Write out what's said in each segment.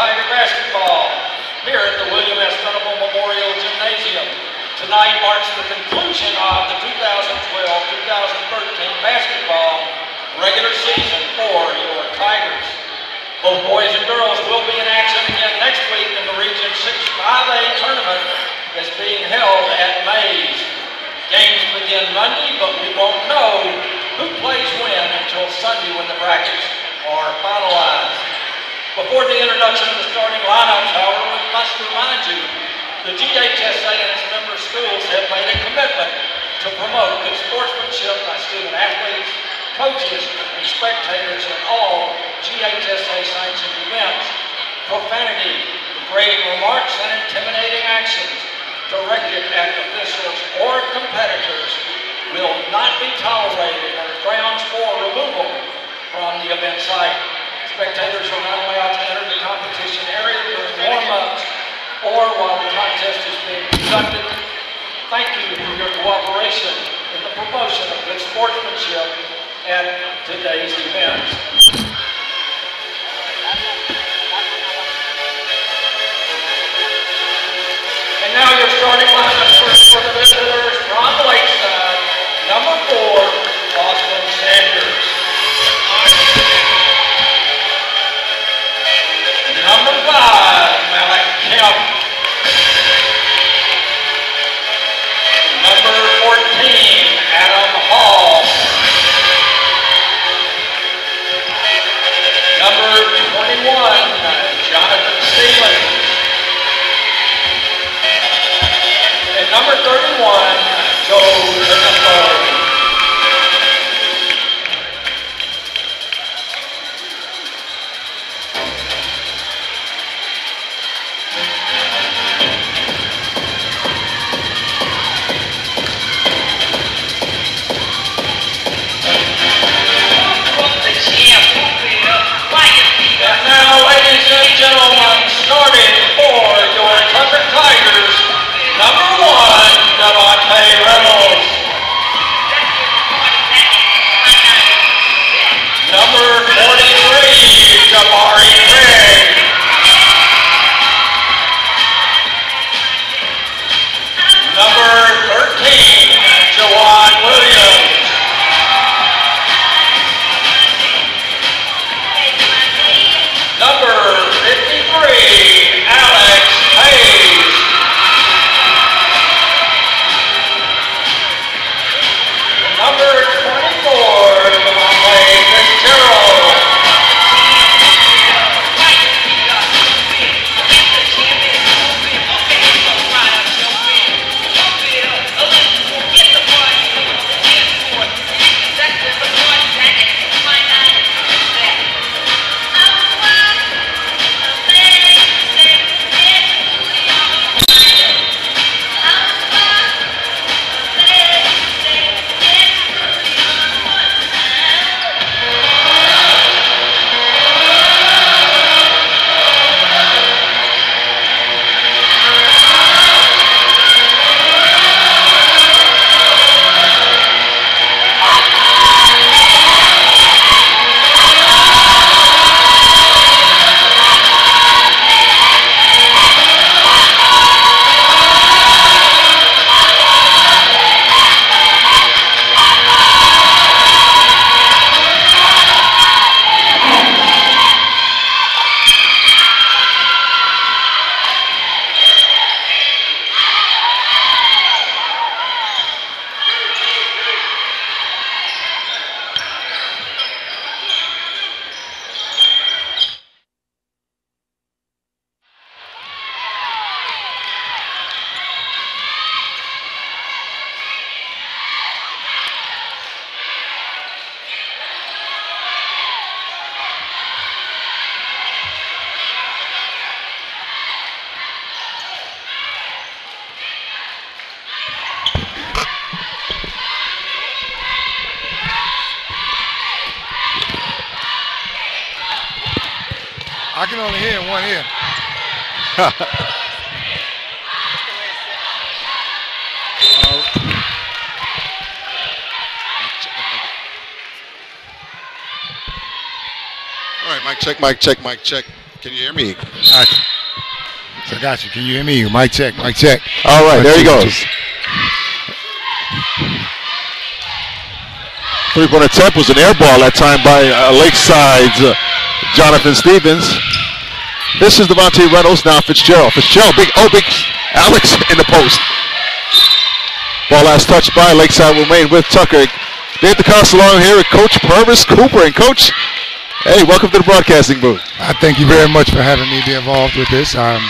Tiger basketball here at the William S. Venable Memorial Gymnasium. Tonight marks the conclusion of the 2012-2013 basketball regular season for your Tigers. Both boys and girls will be in action again next week in the Region 6 5A tournament that's being held at Mays. Games begin Monday, but we won't know who plays when until Sunday when the brackets are finalized. Before the introduction of the starting lineups, however, we must remind you the GHSA and its member schools have made a commitment to promote good sportsmanship by student athletes, coaches, and spectators in all GHSA sanctioned events. Profanity, degrading remarks, and intimidating actions directed at officials or competitors will not be tolerated and are grounds for removal from the event site. Spectators are not allowed to enter the competition area during warm-ups or while the contest is being conducted. Thank you for your cooperation in the promotion of good sportsmanship at today's event. And now your starting lineup for the visitors from Lakeside, number 4, Austin Sanders. Number 5, Malik Kemp. Number 14, Adam Hall. Number 21, Jonathan Stevens. And number 31, Joe Linnefo. Gentlemen, starting for your Tucker Tigers, number 1, Devontae Reynolds. Number 43, Jabari Craig. Number 13, Jawan Williams. Number 53, Alex Hayes. Number 24, Devontae Fitzgerald. I can only hear in one ear. All right, mic check, mic check, mic check. Can you hear me? Got you. So I got you. Can you hear me? Mic check. Mic check. All right, there he goes. Three-point attempt was an air ball that time by Lakeside's Jonathan Stevens. This is Devontae Reynolds, now Fitzgerald. Fitzgerald, big Alex in the post. Ball last touched by Lakeside will remain with Tucker. Dave DeKalb along here with Coach Purvis Cooper. And Coach, hey, welcome to the broadcasting booth. I thank you very much for having me be involved with this. I've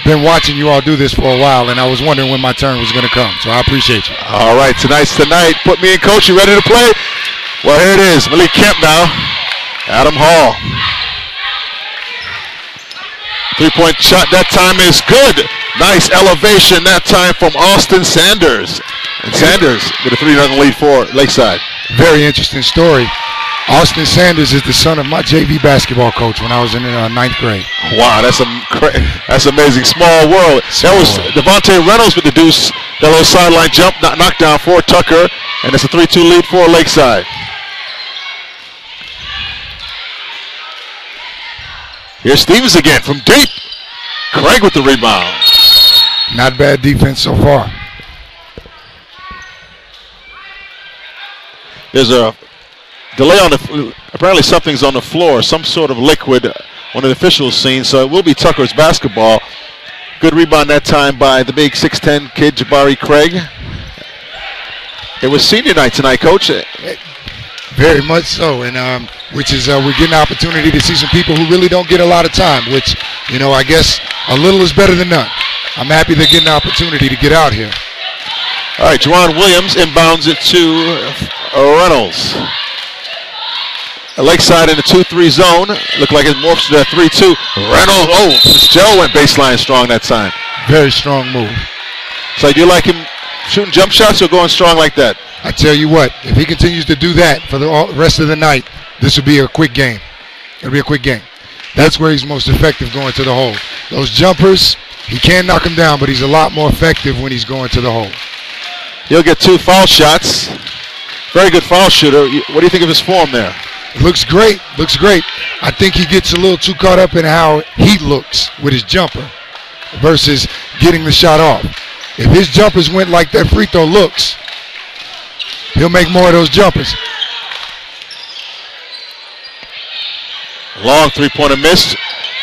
been watching you all do this for a while, and I was wondering when my turn was going to come, so I appreciate you. All right, tonight's the night. Put me in, Coach. You ready to play? Well, here it is. Malik Kemp now. Adam Hall. Three-point shot that time is good. Nice elevation that time from Austin Sanders. And Sanders with a 3-0 lead for Lakeside. Very interesting story. Austin Sanders is the son of my JV basketball coach when I was in 9th grade. Wow, that's amazing. Small world. That was Devontae Reynolds with the deuce. That little sideline jump, knockdown for Tucker. And it's a 3-2 lead for Lakeside. Here's Stevens again from deep. Craig with the rebound. Not bad defense so far. There's a delay on the, apparently something's on the floor, some sort of liquid, one of the officials seen, so it will be Tucker's basketball. Good rebound that time by the big 6'10" kid, Jabari Craig. It was senior night tonight, Coach. Very much so, and which is we're getting an opportunity to see some people who really don't get a lot of time, which, you know, I guess a little is better than none. I'm happy they're getting an opportunity to get out here. All right, Juwan Williams inbounds it to Reynolds. Lakeside in the 2-3 zone. Looked like it morphs to that 3-2. Reynolds, Fitzgerald went baseline strong that time. Very strong move. So do you like him shooting jump shots or going strong like that? I tell you what, if he continues to do that for the rest of the night, this will be a quick game. It'll be a quick game. That's where he's most effective, going to the hole. Those jumpers, he can knock them down, but he's a lot more effective when he's going to the hole. He'll get 2 foul shots. Very good foul shooter. What do you think of his form there? Looks great. Looks great. I think he gets a little too caught up in how he looks with his jumper versus getting the shot off. If his jumpers went like that free throw looks, he'll make more of those jumpers. Long three-pointer miss.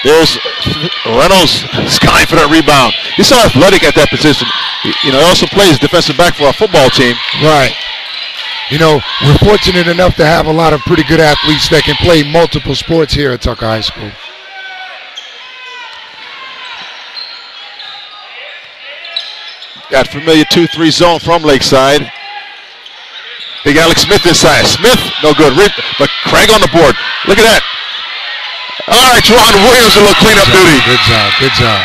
There's Reynolds skying for that rebound. He's so athletic at that position. He also plays defensive back for our football team. Right. You know, we're fortunate enough to have a lot of pretty good athletes that can play multiple sports here at Tucker High School. That familiar 2-3 zone from Lakeside. Big Alex Smith inside. Smith, no good. But Craig on the board. Look at that. All right, Juwan Williams a little cleanup duty. Good job, good job.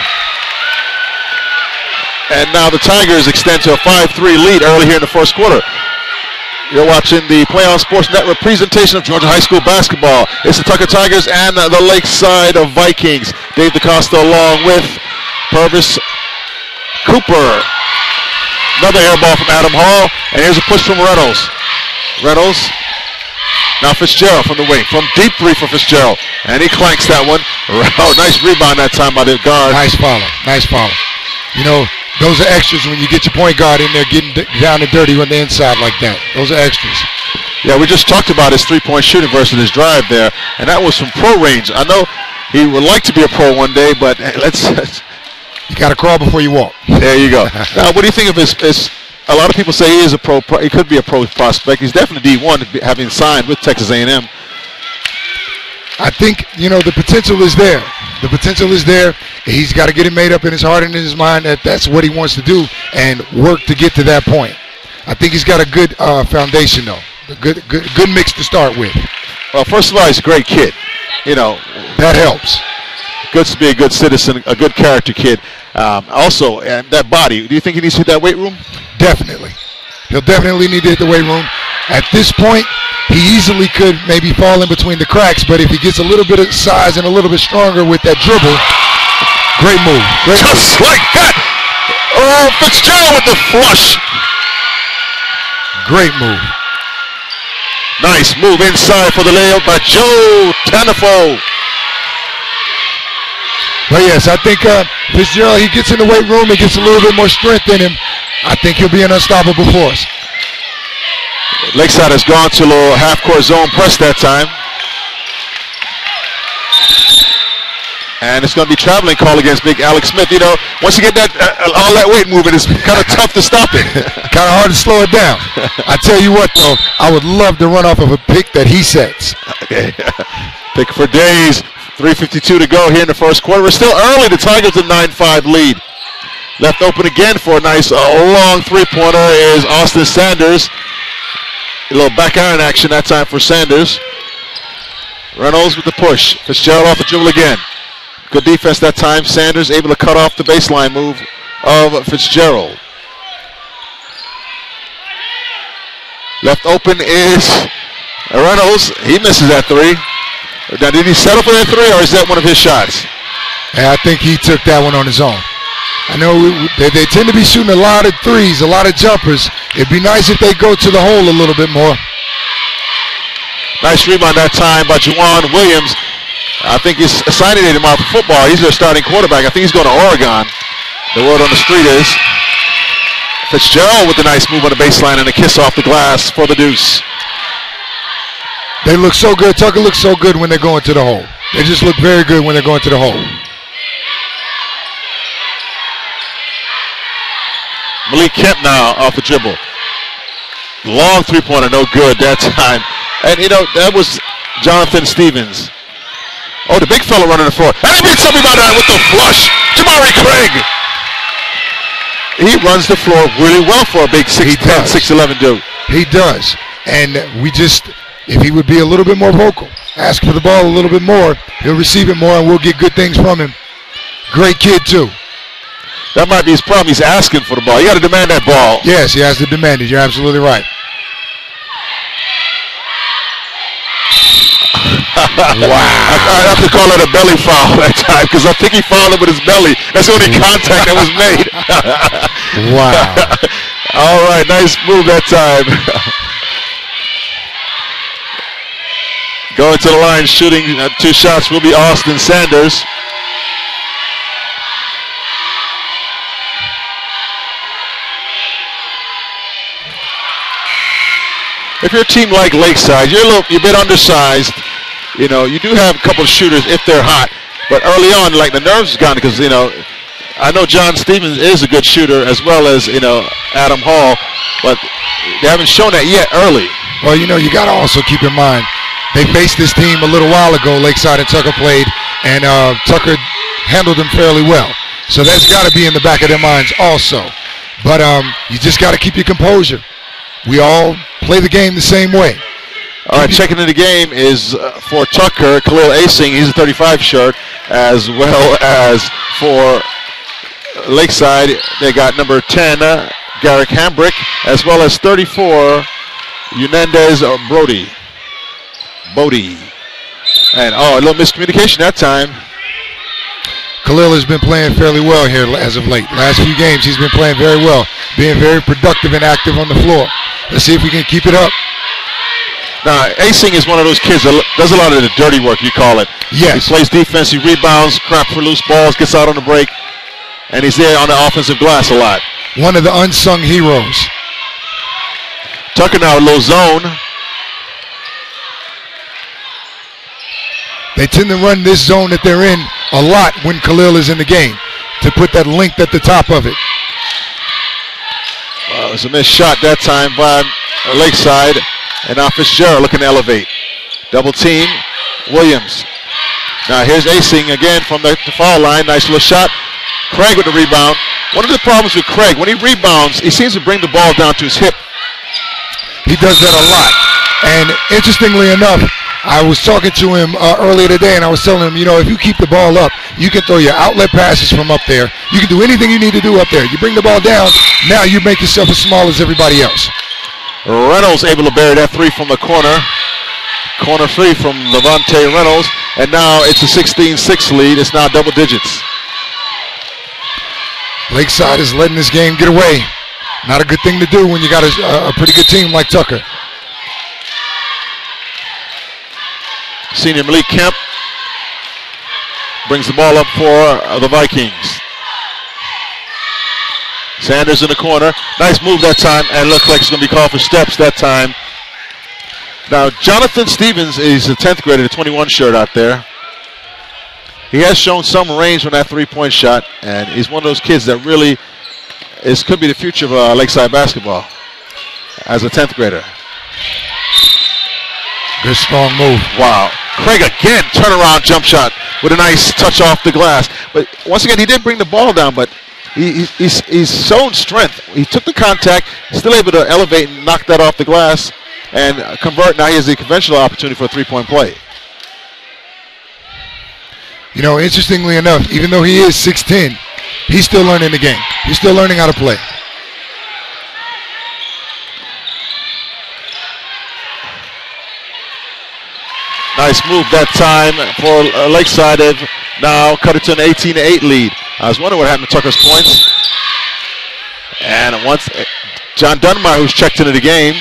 And now the Tigers extend to a 5-3 lead early here in the first quarter. You're watching the Play On Sports Network presentation of Georgia High School basketball. It's the Tucker Tigers and the Lakeside Vikings. Dave DeCosta along with Purvis Cooper. Another air ball from Adam Hall. And here's a push from Reynolds. Reynolds. Now Fitzgerald from the wing. From deep three for Fitzgerald. And he clanks that one. Oh, nice rebound that time by the guard. Nice follow. Nice follow. You know, those are extras when you get your point guard in there getting down and dirty on the inside like that. Those are extras. Yeah, we just talked about his three-point shooting versus his drive there, and that was from pro range. I know he would like to be a pro one day, but let's you got to crawl before you walk. There you go. Now, what do you think of his a lot of people say he is a pro. He could be a pro prospect. He's definitely D1, having signed with Texas A&M. I think, you know, the potential is there. The potential is there. He's got to get it made up in his heart and in his mind that that's what he wants to do and work to get to that point. I think he's got a good foundation, though. A good mix to start with. Well, first of all, he's a great kid. You know, that helps. Good to be a good citizen, a good character kid. Also, and that body, do you think he needs to hit that weight room? Definitely. He'll definitely need to hit the weight room. At this point, he easily could maybe fall in between the cracks, but if he gets a little bit of size and a little bit stronger with that dribble, great move. Just like that. Oh, Fitzgerald with the flush. Great move. Nice move inside for the layup by Joe Tanafo. But yes, I think Fitzgerald, he gets in the weight room, he gets a little bit more strength in him. I think he'll be an unstoppable force. Lakeside has gone to a little half-court zone press that time. And it's going to be traveling call against big Alex Smith. You know, once you get that all that weight moving, it's kind of tough to stop it. Kind of hard to slow it down. I tell you what, though, I would love to run off of a pick that he sets. Okay. Pick for days. 3:52 to go here in the first quarter. We're still early. The Tigers a 9-5 lead. Left open again for a nice long three-pointer is Austin Sanders. A little back iron action that time for Sanders. Reynolds with the push. Fitzgerald off the dribble again. Good defense that time. Sanders able to cut off the baseline move of Fitzgerald. Left open is Reynolds. He misses that three. Now, did he settle for that three, or is that one of his shots? Yeah, I think he took that one on his own. I know they tend to be shooting a lot of threes, a lot of jumpers. It'd be nice if they go to the hole a little bit more. Nice rebound that time by Juwan Williams. I think he's signing him out for football. He's their starting quarterback. I think he's going to Oregon. The word on the street is Fitzgerald with a nice move on the baseline and a kiss off the glass for the deuce. They look so good. Tucker looks so good when they're going to the hole. They just look very good when they're going to the hole. Malik Kemp now off the dribble. Long three-pointer, no good that time. And, you know, that was Jonathan Stevens. Oh, the big fella running the floor. And he beats somebody about that with the flush. Jamari Craig. He runs the floor really well for a big 6'10", 6'11" dude. He does. And we just, if he would be a little bit more vocal, ask for the ball a little bit more, he'll receive it more and we'll get good things from him. Great kid, too. That might be his problem. He's asking for the ball. You got to demand that ball. Yes, he has to demand it. You're absolutely right. Wow. I have to call it a belly foul that time because I think he fouled him with his belly. That's the only contact that was made. Wow. All right, nice move that time. Going to the line, shooting 2 shots will be Austin Sanders. If you're a team like Lakeside, you're a bit undersized. You know, you do have a couple of shooters if they're hot. But early on, like, the nerves gone because, you know, I know John Stevens is a good shooter as well as, you know, Adam Hall. But they haven't shown that yet early. Well, you know, you got to also keep in mind, they faced this team a little while ago, Lakeside and Tucker played, and Tucker handled them fairly well. So that's got to be in the back of their minds also. But you just got to keep your composure. We all play the game the same way. All right, checking in the game is for Tucker, Khalil Asing. He's a 35 shirt, as well as for Lakeside, they got number 10, Garrick Hambrick, as well as 34, Unendez Bodie. And, a little miscommunication that time. Khalil has been playing fairly well here as of late. Last few games, he's been playing very well, being very productive and active on the floor. Let's see if we can keep it up. Now, Asing is one of those kids that does a lot of the dirty work, you call it. Yes. He plays defense, he rebounds, crap for loose balls, gets out on the break, and he's there on the offensive glass a lot. One of the unsung heroes. Tucker now a little zone. They tend to run this zone that they're in a lot when Khalil is in the game to put that length at the top of it. Well, it was a missed shot that time by Lakeside. And now Fitzgerald looking to elevate. Double team, Williams. Now here's Asing again from the foul line. Nice little shot. Craig with the rebound. One of the problems with Craig, when he rebounds, he seems to bring the ball down to his hip. He does that a lot. And interestingly enough, I was talking to him earlier today, and I was telling him, you know, if you keep the ball up, you can throw your outlet passes from up there. You can do anything you need to do up there. You bring the ball down, now you make yourself as small as everybody else. Reynolds able to bury that three from the corner. Corner three from Levante Reynolds. And now it's a 16-6 lead. It's now double digits. Lakeside is letting this game get away. Not a good thing to do when you got a pretty good team like Tucker. Senior Malik Kemp brings the ball up for the Vikings. Sanders in the corner. Nice move that time, and looks like it's going to be called for steps that time. Now, Jonathan Stevens is the 10th grader, the 21 shirt out there. He has shown some range on that three-point shot, and he's one of those kids that really could be the future of Lakeside basketball as a 10th grader. Good strong move. Wow. Craig again, turnaround jump shot with a nice touch off the glass. But once again, he did bring the ball down, but he's shown strength. He took the contact, still able to elevate and knock that off the glass and convert. Now he has the conventional opportunity for a three-point play. You know, interestingly enough, even though he is 6'10", he's still learning the game. He's still learning how to play. Nice move that time for Lakeside. They've now cut it to an 18-8 lead. I was wondering what happened to Tucker's points. And once John Dunbar, who's checked into the game,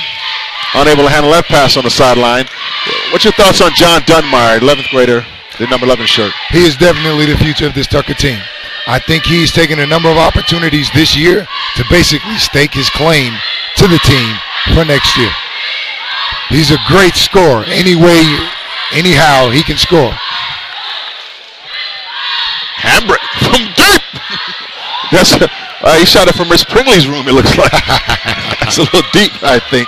unable to handle that pass on the sideline. What's your thoughts on John Dunbar, 11th grader, the number 11 shirt? He is definitely the future of this Tucker team. I think he's taken a number of opportunities this year to basically stake his claim to the team for next year. He's a great scorer. Anyhow, he can score. Hambrick from deep. He shot it from Rich Pringley's room, it looks like. That's a little deep, I think.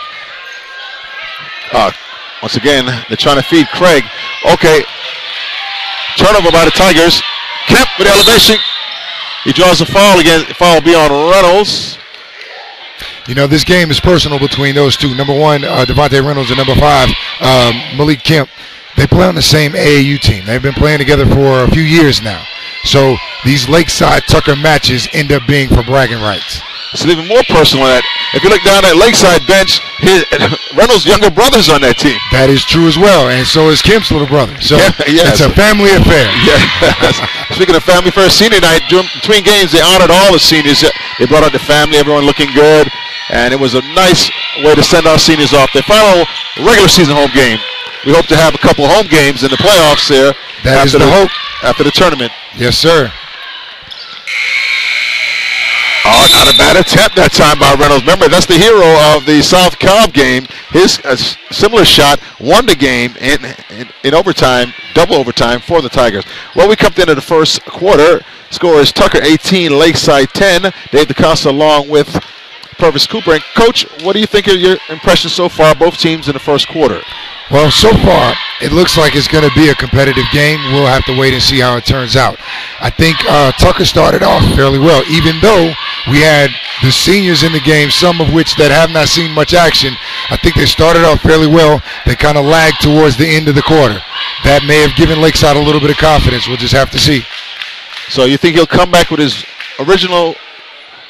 Once again, they're trying to feed Craig. Okay. Turnover by the Tigers. Kemp with elevation. He draws a foul again. Foul will be on Reynolds. You know, this game is personal between those two. Number one, Devontae Reynolds, and number 5, Malik Kemp. They play on the same AAU team. They've been playing together for a few years now. So these Lakeside Tucker matches end up being for bragging rights. It's even more personal than that. If you look down at Lakeside bench, Reynolds' younger brother's on that team. That is true as well, and so is Kemp's little brother. So yes. It's a family affair. Yes. Speaking of family first, senior night, between games, they honored all the seniors. They brought out the family, everyone looking good, and it was a nice way to send our seniors off. Their final regular season home game. We hope to have a couple home games in the playoffs there. That is the hope. After the tournament. Yes, sir. Oh, not a bad attempt that time by Reynolds. Remember, that's the hero of the South Cobb game. His similar shot won the game in overtime, double overtime for the Tigers. Well, we come into the first quarter. Score is Tucker 18, Lakeside 10. Dave DeCosta along with Purvis Cooper. And Coach, what do you think of your impressions so far, both teams in the first quarter? Well, so far, it looks like it's going to be a competitive game. We'll have to wait and see how it turns out. I think Tucker started off fairly well, even though we had the seniors in the game, some of which that have not seen much action. I think they started off fairly well. They kind of lagged towards the end of the quarter. That may have given Lakeside a little bit of confidence. We'll just have to see. So you think he'll come back with his original,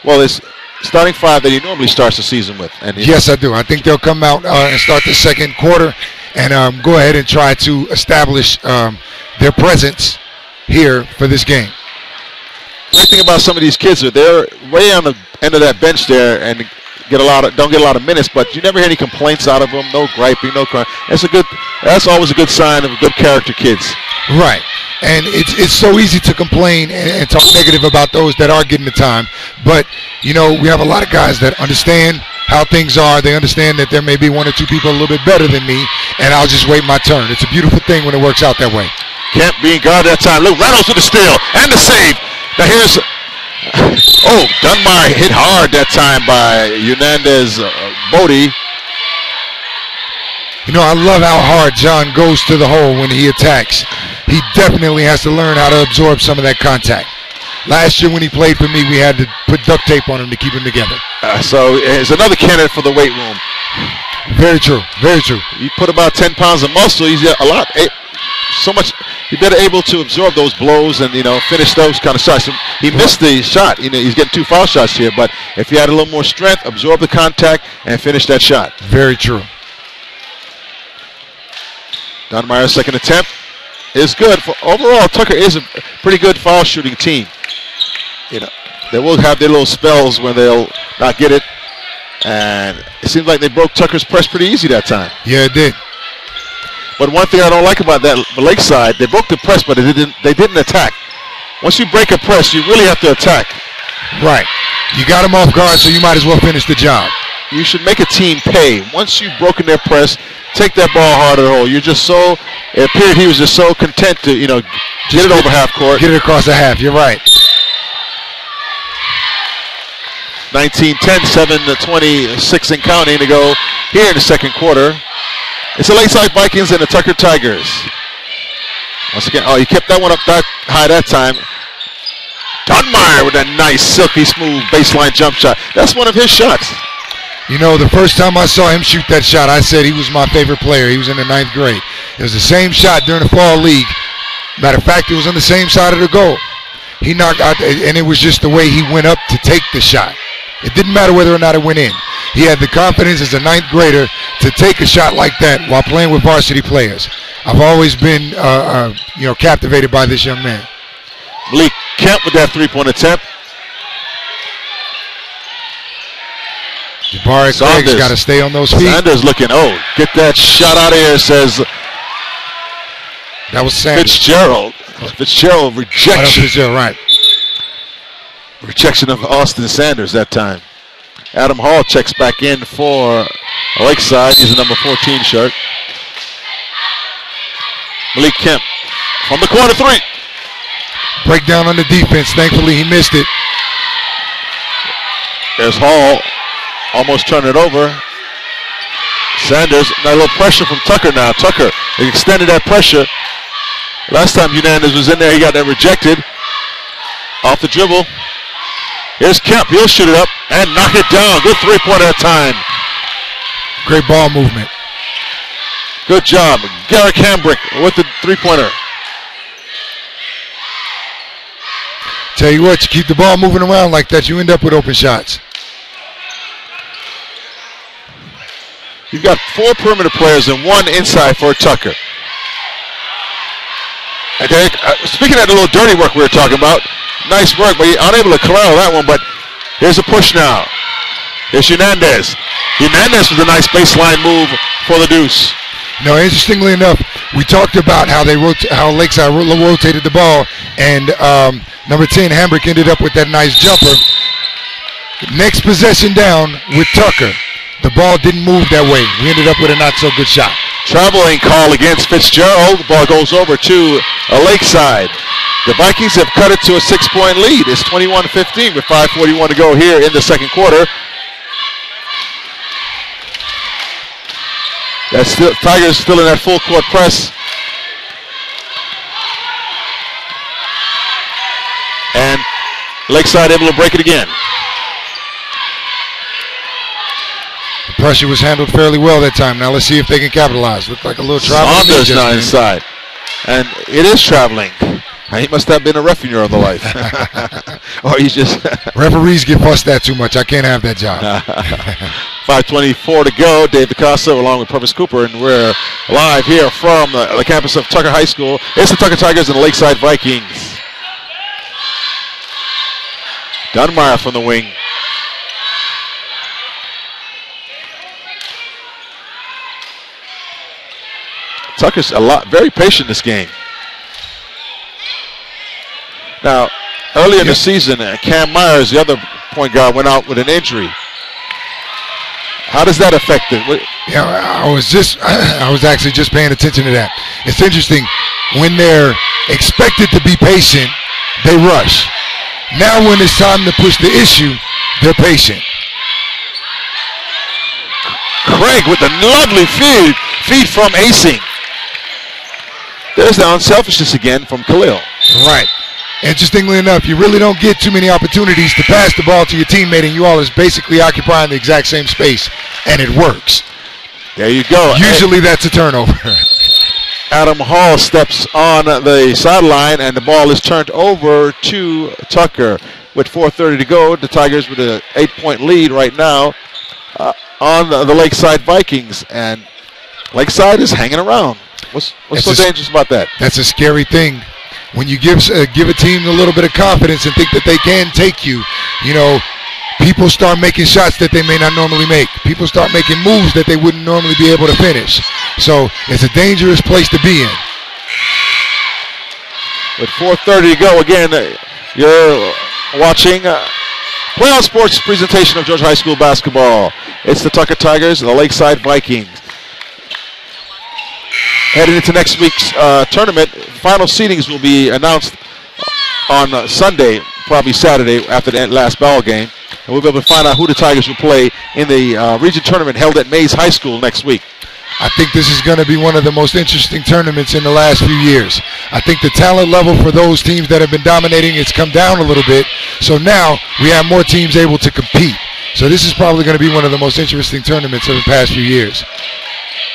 his starting 5 that he normally starts the season with? Yes, I do. I think they'll come out and start the second quarter and go ahead and try to establish their presence here for this game. Great thing about some of these kids, they're way on the end of that bench there and don't get a lot of minutes, but you never hear any complaints out of them, no griping, no crying. That's always a good sign of good character kids. Right. And it's so easy to complain and talk negative about those that are getting the time. But, you know, we have a lot of guys that understand how things are. They understand that there may be 1 or 2 people a little bit better than me, and I'll just wait my turn. It's a beautiful thing when it works out that way. Kemp being guarded that time. Look, Reynolds with the steal and the save. Now here's, Dunbar hit hard that time by Hernandez Bodie. You know, I love how hard John goes to the hole when he attacks. He definitely has to learn how to absorb some of that contact. Last year when he played for me, we had to put duct tape on him to keep him together. So it's another candidate for the weight room. Very true, very true. You put about 10 pounds of muscle, he's a lot, so much, he's better able to absorb those blows and, finish those kind of shots. He missed the shot. He's getting 2 foul shots here, but if he had a little more strength, absorb the contact and finish that shot. Very true. Dunbar's second attempt is good. Overall, Tucker is a pretty good foul shooting team. They will have their little spells when they'll not get it. And it seems like they broke Tucker's press pretty easy that time. Yeah, it did. But one thing I don't like about that Lakeside, they broke the press, but they didn't attack. once you break a press, you really have to attack. Right. You got them off guard, so you might as well finish the job. You should make a team pay. Once you've broken their press, take that ball hard at the hole. You're just so, it appeared he was just so content to, get it over half court. Get it across the half, you're right. 19-10, 7-26 and counting to go here in the second quarter. It's the Lakeside Vikings and the Tucker Tigers. Once again, he kept that one up that high that time. Dunmeyer with that nice, silky, smooth baseline jump shot. That's one of his shots. The first time I saw him shoot that shot, I said he was my favorite player. He was in the 9th grade. It was the same shot during the fall league. Matter of fact, it was on the same side of the goal. He knocked out, and it was just the way he went up to take the shot. It didn't matter whether or not it went in. He had the confidence as a 9th grader to take a shot like that while playing with varsity players. I've always been, captivated by this young man. Malik Kemp with that three-point attempt. Jabari Craig's got to stay on those feet. Sanders looking, get that shot out of here, says that was Sanders. Fitzgerald rejection. Fitzgerald, right. Rejection of Austin Sanders that time. Adam Hall checks back in for Lakeside. He's a number 14 shirt. Malik Kemp from the corner three. Breakdown on the defense. Thankfully, he missed it. There's Hall. Almost turned it over. Sanders, a little pressure from Tucker now. Tucker extended that pressure. Last time Hernandez was in there, he got that rejected. Off the dribble. Here's Kemp. He'll shoot it up and knock it down. Good three-pointer that time. Great ball movement. Good job. Garrick Hambrick with the three-pointer. Tell you what, you keep the ball moving around like that, you end up with open shots. You've got 4 perimeter players and 1 inside for Tucker. Okay, speaking of the little dirty work we were talking about, nice work, but you're unable to corral that one, but here's a push now. Here's Hernandez. Hernandez with a nice baseline move for the deuce. Interestingly enough, we talked about how Lakeside rotated the ball, and number 10, Hambrick, ended up with that nice jumper. Next possession down with Tucker. The ball didn't move that way. We ended up with a not-so-good shot. Traveling call against Fitzgerald. The ball goes over to Lakeside. The Vikings have cut it to a 6-point lead. It's 21-15 with 5:41 to go here in the second quarter. Tigers still in that full court press. And Lakeside able to break it again. The pressure was handled fairly well that time. Now let's see if they can capitalize. Looked like a little travel. Saunders now inside. And it is traveling. He must have been a referee of the life. Or he's just... Referees get fussed at too much. I can't have that job. 5:24 to go. Dave DeKalb along with Purvis Cooper, and we're live here from the campus of Tucker High School. It's the Tucker Tigers and the Lakeside Vikings. Dunmeyer from the wing. Tucker's very patient this game. Now, earlier in the season, Cam Myers, the other point guard, went out with an injury. How does that affect it? I was actually just paying attention to that. It's interesting. When they're expected to be patient, they rush. Now when it's time to push the issue, they're patient. Craig with the lovely feed from Acing. There's the unselfishness again from Khalil. Right. Interestingly enough, you really don't get too many opportunities to pass the ball to your teammate, and you all is basically occupying the exact same space, and it works. There you go. Usually that's a turnover. Adam Hall steps on the sideline, and the ball is turned over to Tucker. With 4:30 to go, the Tigers with an 8-point lead right now on the Lakeside Vikings, and Lakeside is hanging around. What's so dangerous about that? That's a scary thing. When you give a team a little bit of confidence and think that they can take you, people start making shots that they may not normally make. People start making moves that they wouldn't normally be able to finish. So it's a dangerous place to be in. with 4:30 to go. Again, you're watching Playoff Sports presentation of Georgia High School basketball. It's the Tucker Tigers and the Lakeside Vikings. Heading into next week's tournament, final seedings will be announced on Sunday, probably Saturday after the last ball game. And we'll be able to find out who the Tigers will play in the region tournament held at Mays High School next week. I think this is going to be one of the most interesting tournaments in the last few years. I think the talent level for those teams that have been dominating, it's come down a little bit. So now we have more teams able to compete. So this is probably going to be one of the most interesting tournaments of the past few years.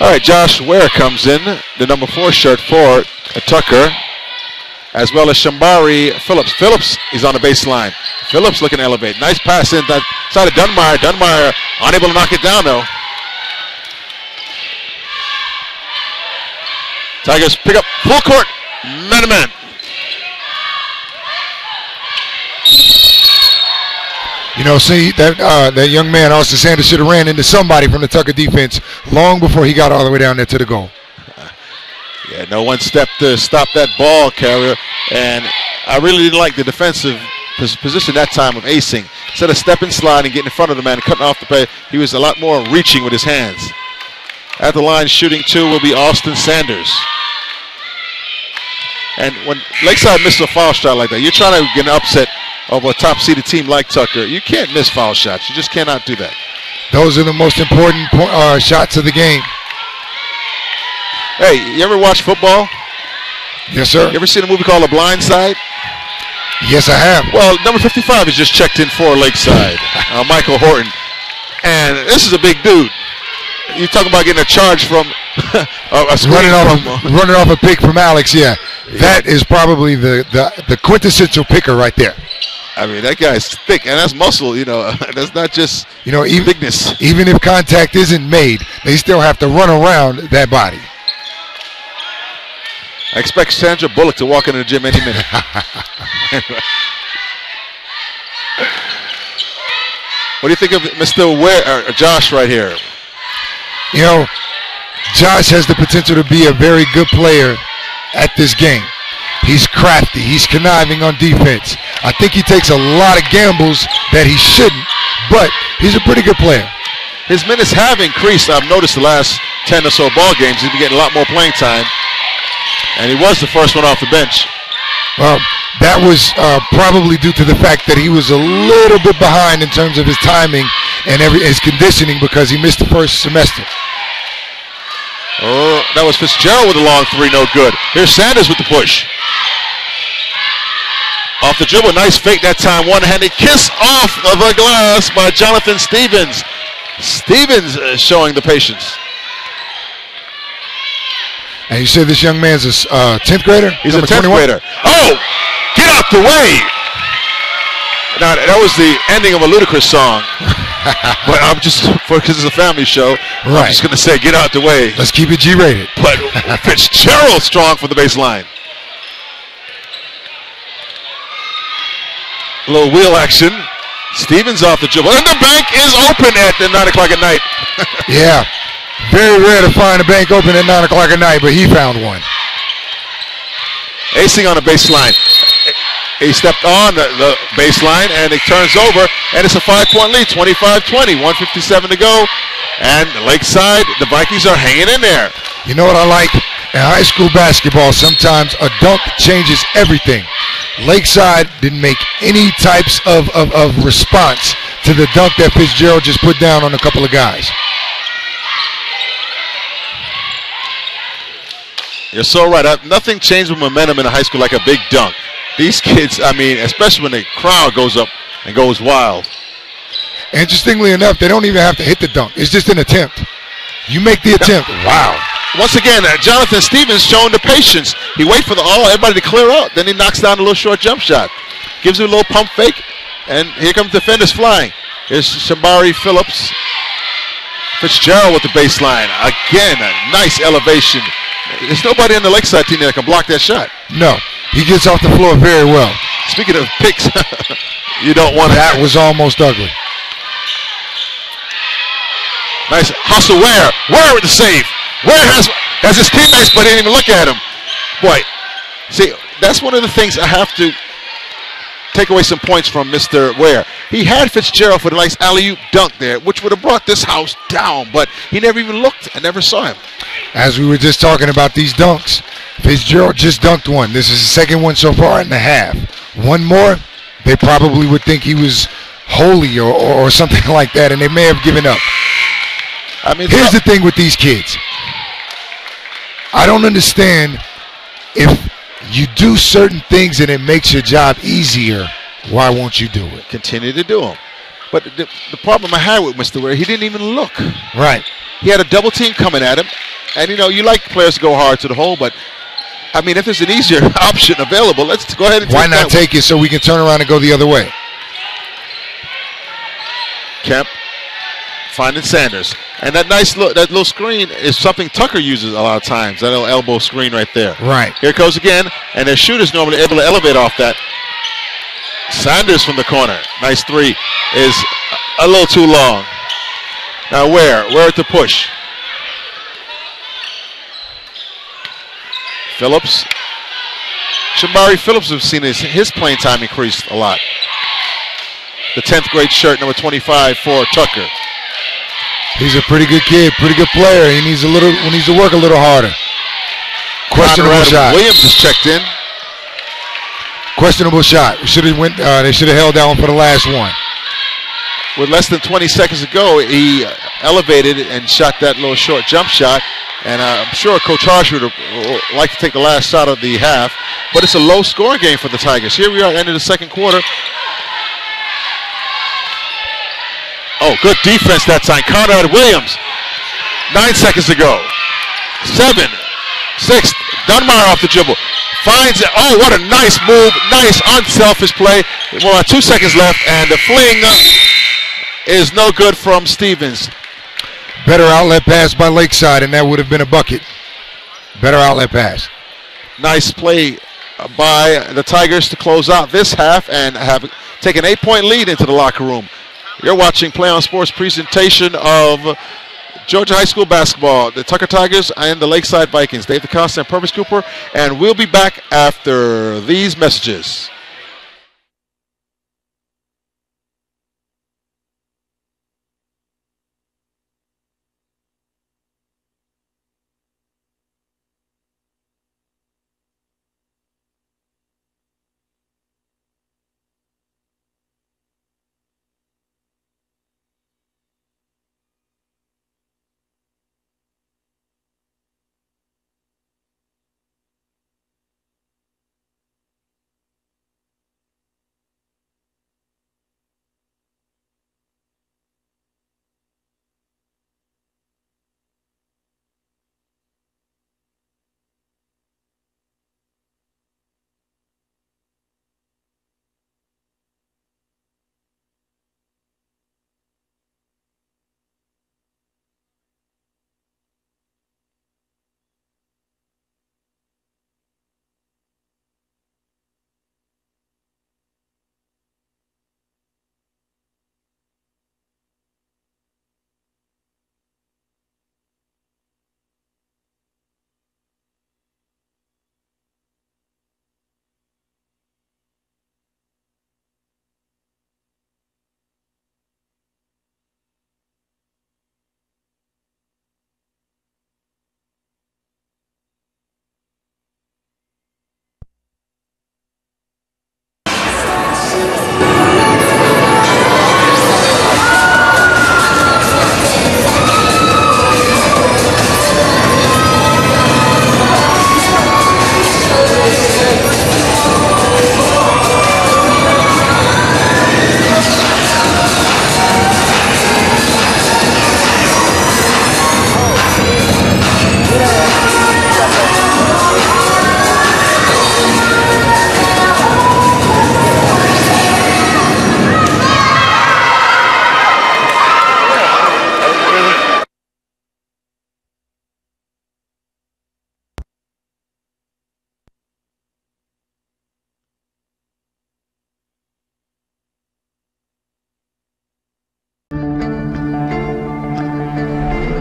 All right, Josh Ware comes in, the number 4 shirt for Tucker, as well as Shambari Phillips. Phillips is on the baseline. Phillips looking to elevate. Nice pass in that side of Dunmire. Dunmire unable to knock it down, though. Tigers pick up full court, man-to-man. You know, see, that young man, Austin Sanders, should have ran into somebody from the Tucker defense long before he got all the way down there to the goal. Yeah, no one stepped to stop that ball carrier, and I really didn't like the defensive position that time of acing. Instead of stepping, sliding, getting in front of the man, and cutting off the play, he was a lot more reaching with his hands. At the line, shooting 2 will be Austin Sanders. And when Lakeside misses a foul shot like that, you're trying to get an upset of a top-seeded team like Tucker. You can't miss foul shots. You just cannot do that. Those are the most important shots of the game. Hey, you ever watch football? Yes, sir. You ever seen a movie called The Blind Side? Yes, I have. Well, number 55 is just checked in for Lakeside, Michael Horton. And this is a big dude. You talking about getting a charge from running off a pick from Alex, yeah. That is probably the quintessential picker right there. I mean, that guy's thick, and that's muscle, you know. That's not just bigness. Even if contact isn't made, they still have to run around that body. I expect Sandra Bullock to walk into the gym any minute. What do you think of Mr. Josh right here? You know, Josh has the potential to be a very good player at this game. He's crafty. He's conniving on defense. I think he takes a lot of gambles that he shouldn't, but he's a pretty good player. His minutes have increased. I've noticed the last 10 or so ball games. He's been getting a lot more playing time, and he was the first one off the bench. Well, that was probably due to the fact that he was a little bit behind in terms of his timing and his conditioning because he missed the first semester. Oh, that was Fitzgerald with a long 3, no good. Here's Sanders with the push. Off the dribble, nice fake that time. One-handed kiss off of the glass by Jonathan Stevens. Stevens showing the patience. And you said this young man's a 10th grader? He's a 10th grader. Oh, get out the way. Now, that was the ending of a Ludacris song. But I'm just, because it's a family show, right. I'm just going to say, get out the way. Let's keep it G-rated. But Fitzgerald strong for the baseline. A little wheel action. Stevens off the dribble. And the bank is open at the 9 o'clock at night. Yeah. Very rare to find a bank open at 9 o'clock at night, but he found one. Acing on the baseline. He stepped on the baseline, and it turns over, and it's a 5-point lead, 25-20, 1:57 to go. And Lakeside, the Vikings are hanging in there. You know what I like? In high school basketball, sometimes a dunk changes everything. Lakeside didn't make any types of response to the dunk that Fitzgerald just put down on a couple of guys. You're so right. Nothing changed with momentum in a high school like a big dunk. These kids, I mean, especially when the crowd goes up and goes wild. Interestingly enough, they don't even have to hit the dunk. It's just an attempt. You make the attempt. Wow. Once again, Jonathan Stevens showing the patience. He waits for everybody to clear out. Then he knocks down a little short jump shot. Gives him a little pump fake. And here comes defenders flying. Here's Shambari Phillips. Fitzgerald with the baseline. Again, a nice elevation. There's nobody on the Lakeside team that can block that shot. No. He gets off the floor very well. Speaking of picks, you don't want that. That was almost ugly. Nice hustle. Ware with the save. Ware has his teammates, but he didn't even look at him. Boy, see, that's one of the things I have to take away some points from Mr. Ware. He had Fitzgerald for the nice alley-oop dunk there, which would have brought this house down, but he never even looked and never saw him. As we were just talking about these dunks, Fitzgerald just dunked one. This is the second one so far in the half. One more, they probably would think he was holy or something like that, and they may have given up. I mean, here's the thing with these kids. I don't understand, if you do certain things and it makes your job easier, why won't you do it? Continue to do them. But the problem I had with Mr. Ware, he didn't even look. Right. He had a double team coming at him. And, you know, you like players to go hard to the hole, but, I mean, if there's an easier option available, let's go ahead and why not take it so we can turn around and go the other way? Kemp finding Sanders. And that little screen is something Tucker uses a lot of times, that little elbow screen right there. Right. Here it goes again, and their shooter's normally able to elevate off that. Sanders from the corner. Nice three. Is a little too long. Now where to push? Phillips. Shamari Phillips, has seen his playing time increased a lot. The 10th grade shirt, number 25 for Tucker. He's a pretty good kid, pretty good player. He needs to work a little harder. Questionable shot. Williams is checked in. Questionable shot. They should have held that one for the last one. With less than 20 seconds to go, he elevated and shot that little short jump shot. And I'm sure Coach Harsh would like to take the last shot of the half. But it's a low scoring game for the Tigers. Here we are at the end of the second quarter. Oh, good defense that time. Conrad Williams. 9 seconds to go. 7, 6. Dunbar off the dribble. Finds it. Oh, what a nice move. Nice unselfish play. Well, 2 seconds left, and the fling is no good from Stevens. Better outlet pass by Lakeside, and that would have been a bucket. Better outlet pass. Nice play by the Tigers to close out this half and have taken an 8-point lead into the locker room. You're watching Play On Sports presentation of Georgia High School basketball, the Tucker Tigers and the Lakeside Vikings. Dave DeCosta and Purvis Cooper, and we'll be back after these messages.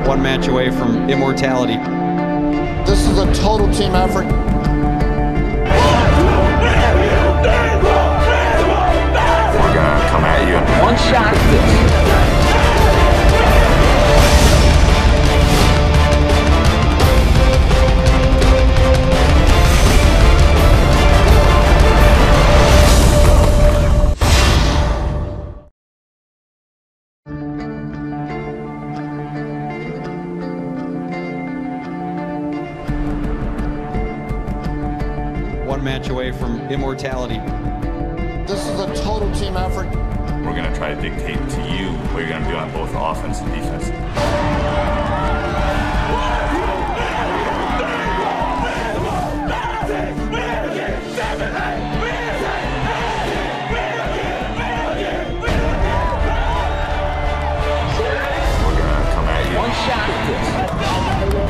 One match away from immortality. This is a total team effort. One shot at this. One match away from immortality. This is a total team effort. We're going to try to dictate to you what you're going to do on both offense and defense.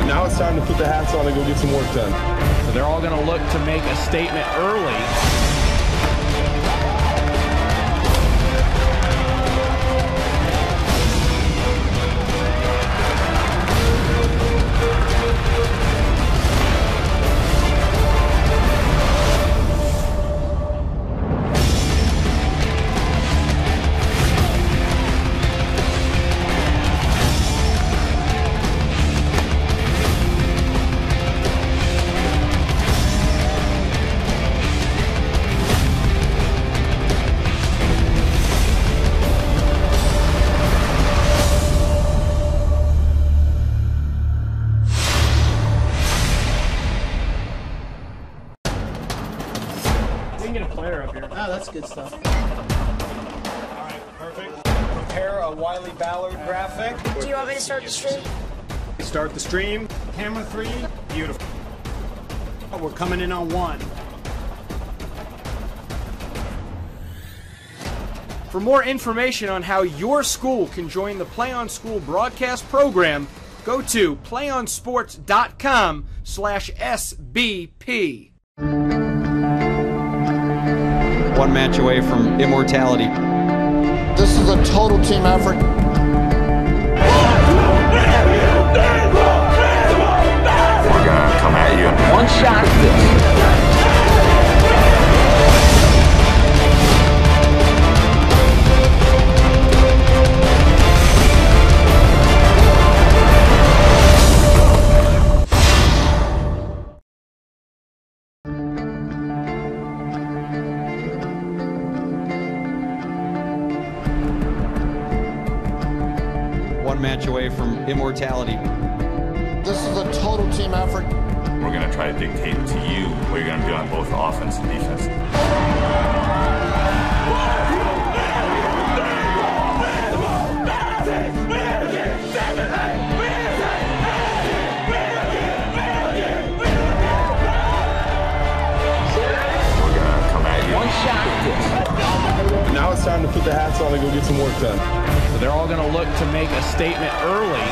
Now it's time to put the hats on and go get some work done. So they're all going to look to make a statement early. We can get a player up here. Oh, that's good stuff. All right, perfect. Prepare a Wiley Ballard graphic. Do you want me to start the stream? Start the stream. Camera 3. Beautiful. We're coming in on 1. For more information on how your school can join the Play On School broadcast program, go to playonsports.com/SBP. One match away from immortality. This is a total team effort. We're going to come at you. One shot at this. One match away from immortality. This is a total team effort. We're going to try to dictate to you what you're going to do on both offense and defense. We're going to come at you. One shot at this. Now it's time to put the hats on and go get some work done. So they're all going to look to make a statement early.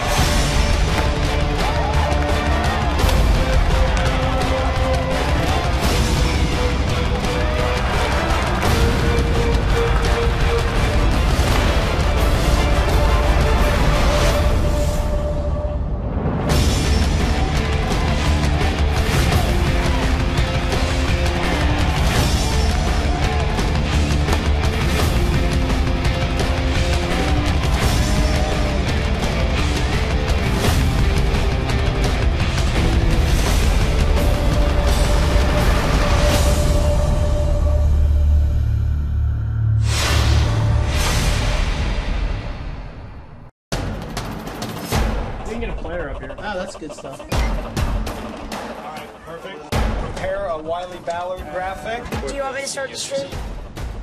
We can get a player up here. Oh, that's good stuff. All right, perfect. Prepare a Wiley Ballard graphic. Do you want me to start the stream?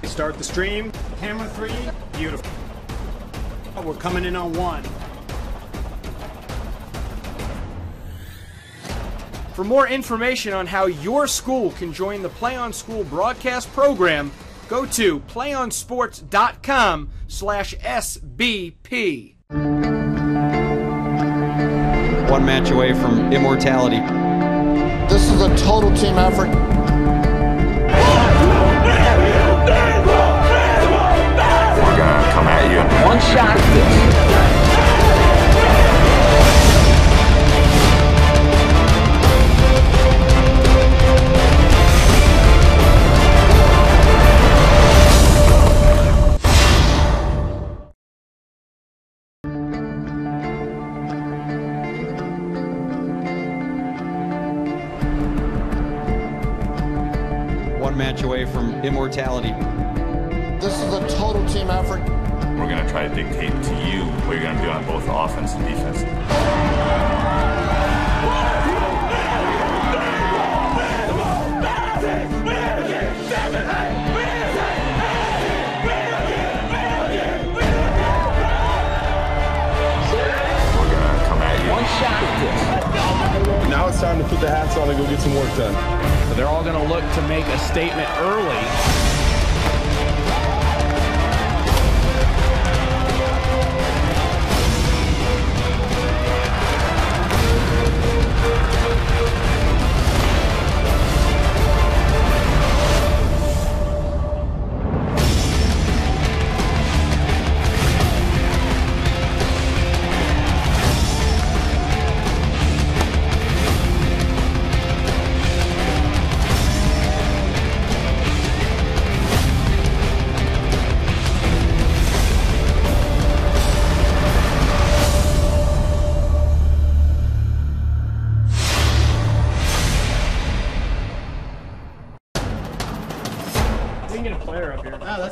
Start the stream. Camera 3. Beautiful. We're coming in on 1. For more information on how your school can join the Play On School broadcast program, go to playonsports.com/SBP. One match away from immortality. This is a total team effort. We're going to come at you. One shot at this. one match away from immortality. This is a total team effort. We're going to try to dictate to you what you're going to do on both offense and defense. Now it's time to put the hats on and go get some work done. So they're all going to look to make a statement early.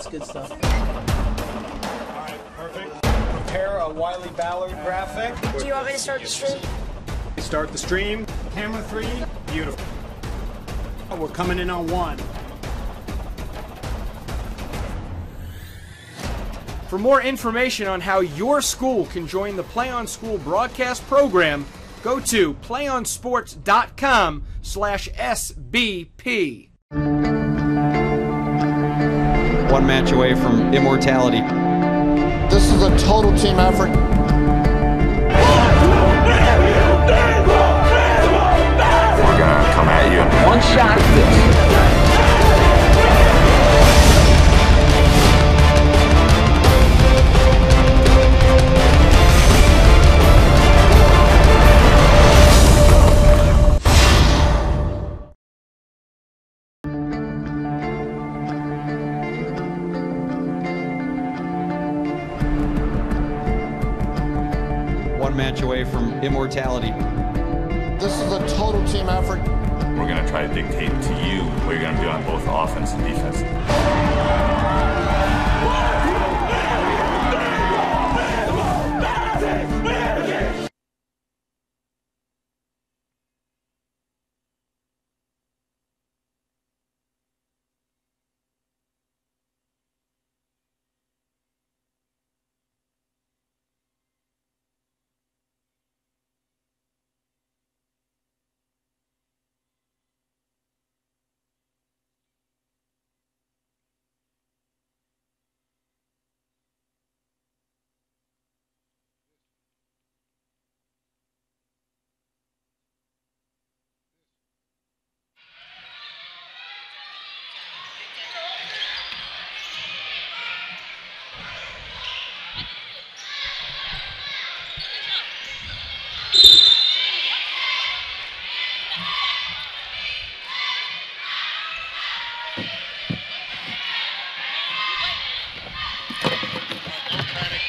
Good stuff. All right, perfect. Prepare a Wiley Ballard graphic. Do you want me to start the stream? Start the stream. Camera 3. Beautiful. We're coming in on 1. For more information on how your school can join the Play On School broadcast program, go to playonsports.com/SBP. One match away from immortality. This is a total team effort. We're going to come at you. One shot at this. One match away from immortality. This is a total team effort. We're going to try to dictate to you what you're going to do on both offense and defense.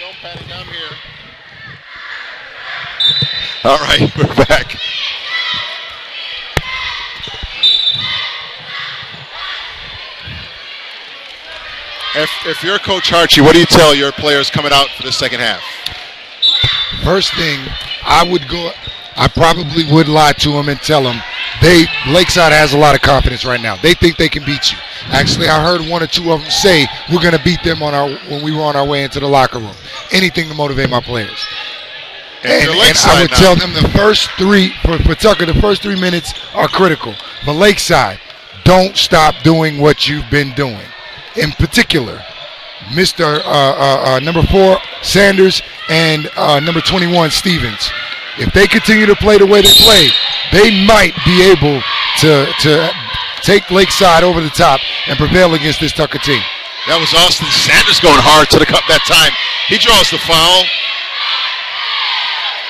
Don't panic, I'm here. All right, we're back. If you're Coach Harchie, what do you tell your players coming out for the second half? First thing, I probably would lie to them and tell them Lakeside has a lot of confidence right now. They think they can beat you. Actually, I heard one or two of them say we're going to beat them when we were on our way into the locker room. Anything to motivate my players. And I would tell them the first three, for Tucker, the first 3 minutes are critical. But Lakeside, don't stop doing what you've been doing. In particular, Mr. number 4, Sanders, and number 21, Stevens. If they continue to play the way they play, they might be able to take Lakeside over the top and prevail against this Tucker team. That was Austin Sanders going hard to the cup that time. He draws the foul.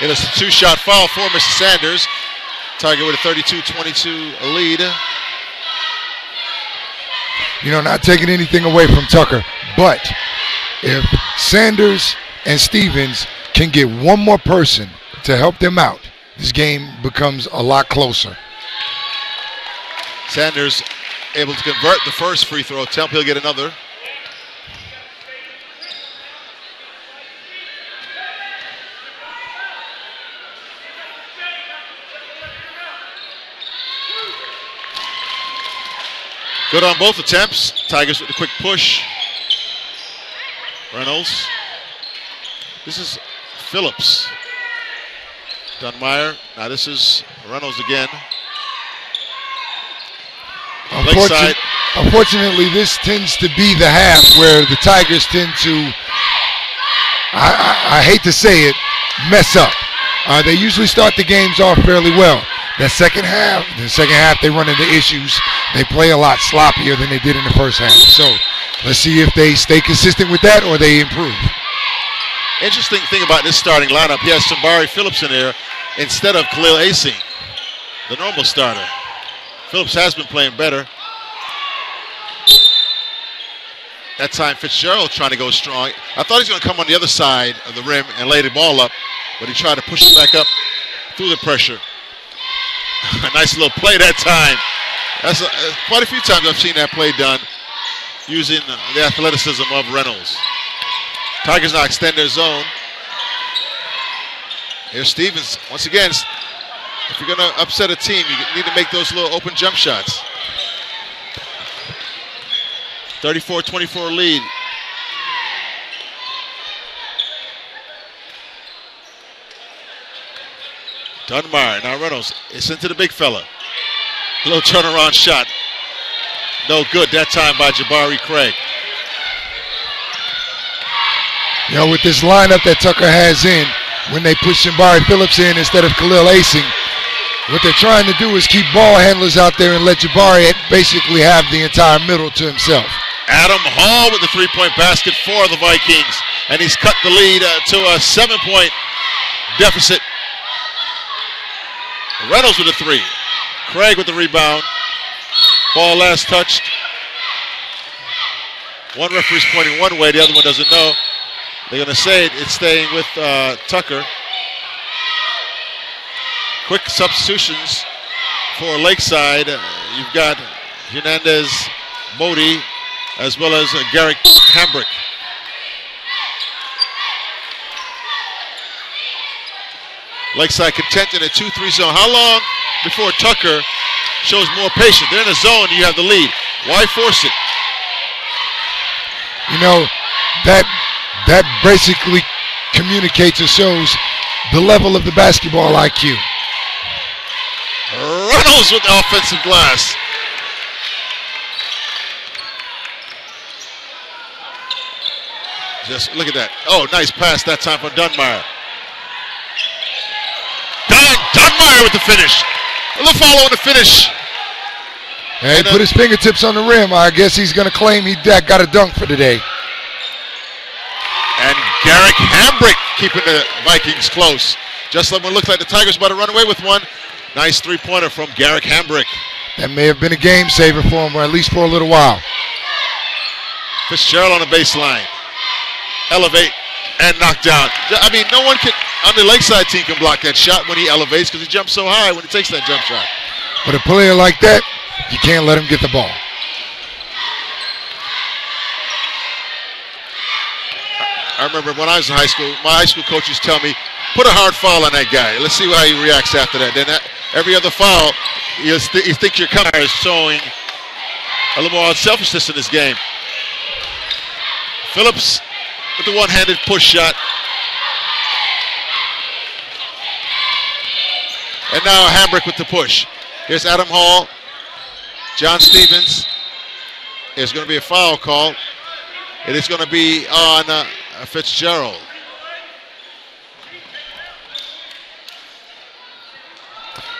It is a 2-shot foul for Mr. Sanders. Tiger with a 32-22 lead. You know, not taking anything away from Tucker, but if Sanders and Stevens can get one more person to help them out, this game becomes a lot closer. Sanders able to convert the first free throw attempt. He'll get another. Good on both attempts. Tigers with a quick push. Reynolds. This is Phillips. Dunmeyer. Now this is Reynolds again. Lakeside. Unfortunately, this tends to be the half where the Tigers tend to, I hate to say it, mess up. They usually start the games off fairly well. The second half they run into issues. They play a lot sloppier than they did in the first half. So let's see if they stay consistent with that or they improve. Interesting thing about this starting lineup, he has Sambari Phillips in there instead of Khalil Asing, the normal starter. Phillips has been playing better. That time Fitzgerald trying to go strong. I thought he was going to come on the other side of the rim and lay the ball up, but he tried to push it back up through the pressure. A nice little play that time. That's quite a few times I've seen that play done using the athleticism of Reynolds. Tigers now extend their zone. Here's Stevens. Once again, if you're going to upset a team, you need to make those little open jump shots. 34-24 lead. Dunmeyer, now Reynolds. It's into the big fella. A little turnaround shot. No good that time by Jabari Craig. You know, with this lineup that Tucker has in, when they push Sambari Phillips in instead of Khalil Asing, what they're trying to do is keep ball handlers out there and let Jabari basically have the entire middle to himself. Adam Hall with the three-point basket for the Vikings, and he's cut the lead to a 7-point deficit. Reynolds with a three. Craig with the rebound. Ball last touched. One referee's pointing one way, the other one doesn't know. They're going to say it's staying with Tucker. Quick substitutions for Lakeside. You've got Hernandez, Modi, as well as Garrick Hambrick. Lakeside content in a 2-3 zone. How long before Tucker shows more patience? They're in a zone, you have the lead. Why force it? You know, that basically communicates or shows the level of the basketball IQ. Reynolds with the offensive glass. Just look at that. Oh, nice pass that time from Dunmeyer. Dunmeyer with the finish. A little follow on the finish. And he put his fingertips on the rim. I guess he's going to claim he got a dunk for today. And Garrick Hambrick keeping the Vikings close. Just like when it looked like the Tigers about to run away with one. Nice three-pointer from Garrick Hambrick. That may have been a game saver for him, or at least for a little while. Fitzgerald on the baseline. Elevate and knock down. I mean, no one on the Lakeside team can block that shot when he elevates because he jumps so high when he takes that jump shot. But a player like that, you can't let him get the ball. I remember when I was in high school, my high school coaches tell me, put a hard foul on that guy. Let's see how he reacts after that. Then every other foul, you think your counter is showing a little more unselfishness in this game. Phillips with the one-handed push shot. And now Hambrick with the push. Here's Adam Hall. John Stevens. There's going to be a foul call. It is going to be on Fitzgerald.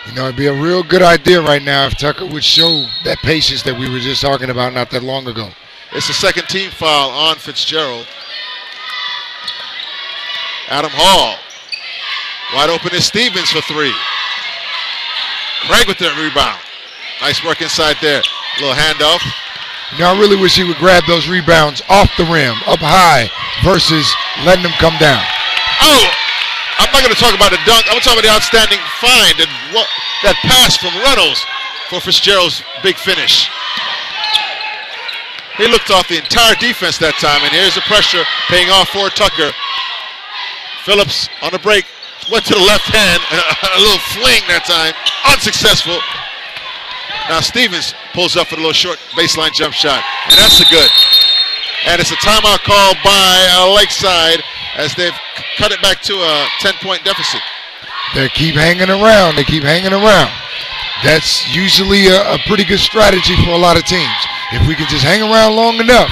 You know, it'd be a real good idea right now if Tucker would show that patience that we were just talking about not that long ago. It's the second team foul on Fitzgerald. Adam Hall. Wide open is Stevens for three. Craig with the rebound. Nice work inside there. A little handoff. You know, I really wish he would grab those rebounds off the rim, up high, versus letting them come down. Oh, I'm not going to talk about the dunk. I'm going to talk about the outstanding find and that pass from Reynolds for Fitzgerald's big finish. He looked off the entire defense that time, and here's the pressure paying off for Tucker. Phillips on the break, went to the left hand, a little fling that time, unsuccessful. Now Stevens pulls up for a little short baseline jump shot, and that's a good. And it's a timeout call by Lakeside as they've cut it back to a 10-point deficit. They keep hanging around. They keep hanging around. That's usually a pretty good strategy for a lot of teams. If we can just hang around long enough,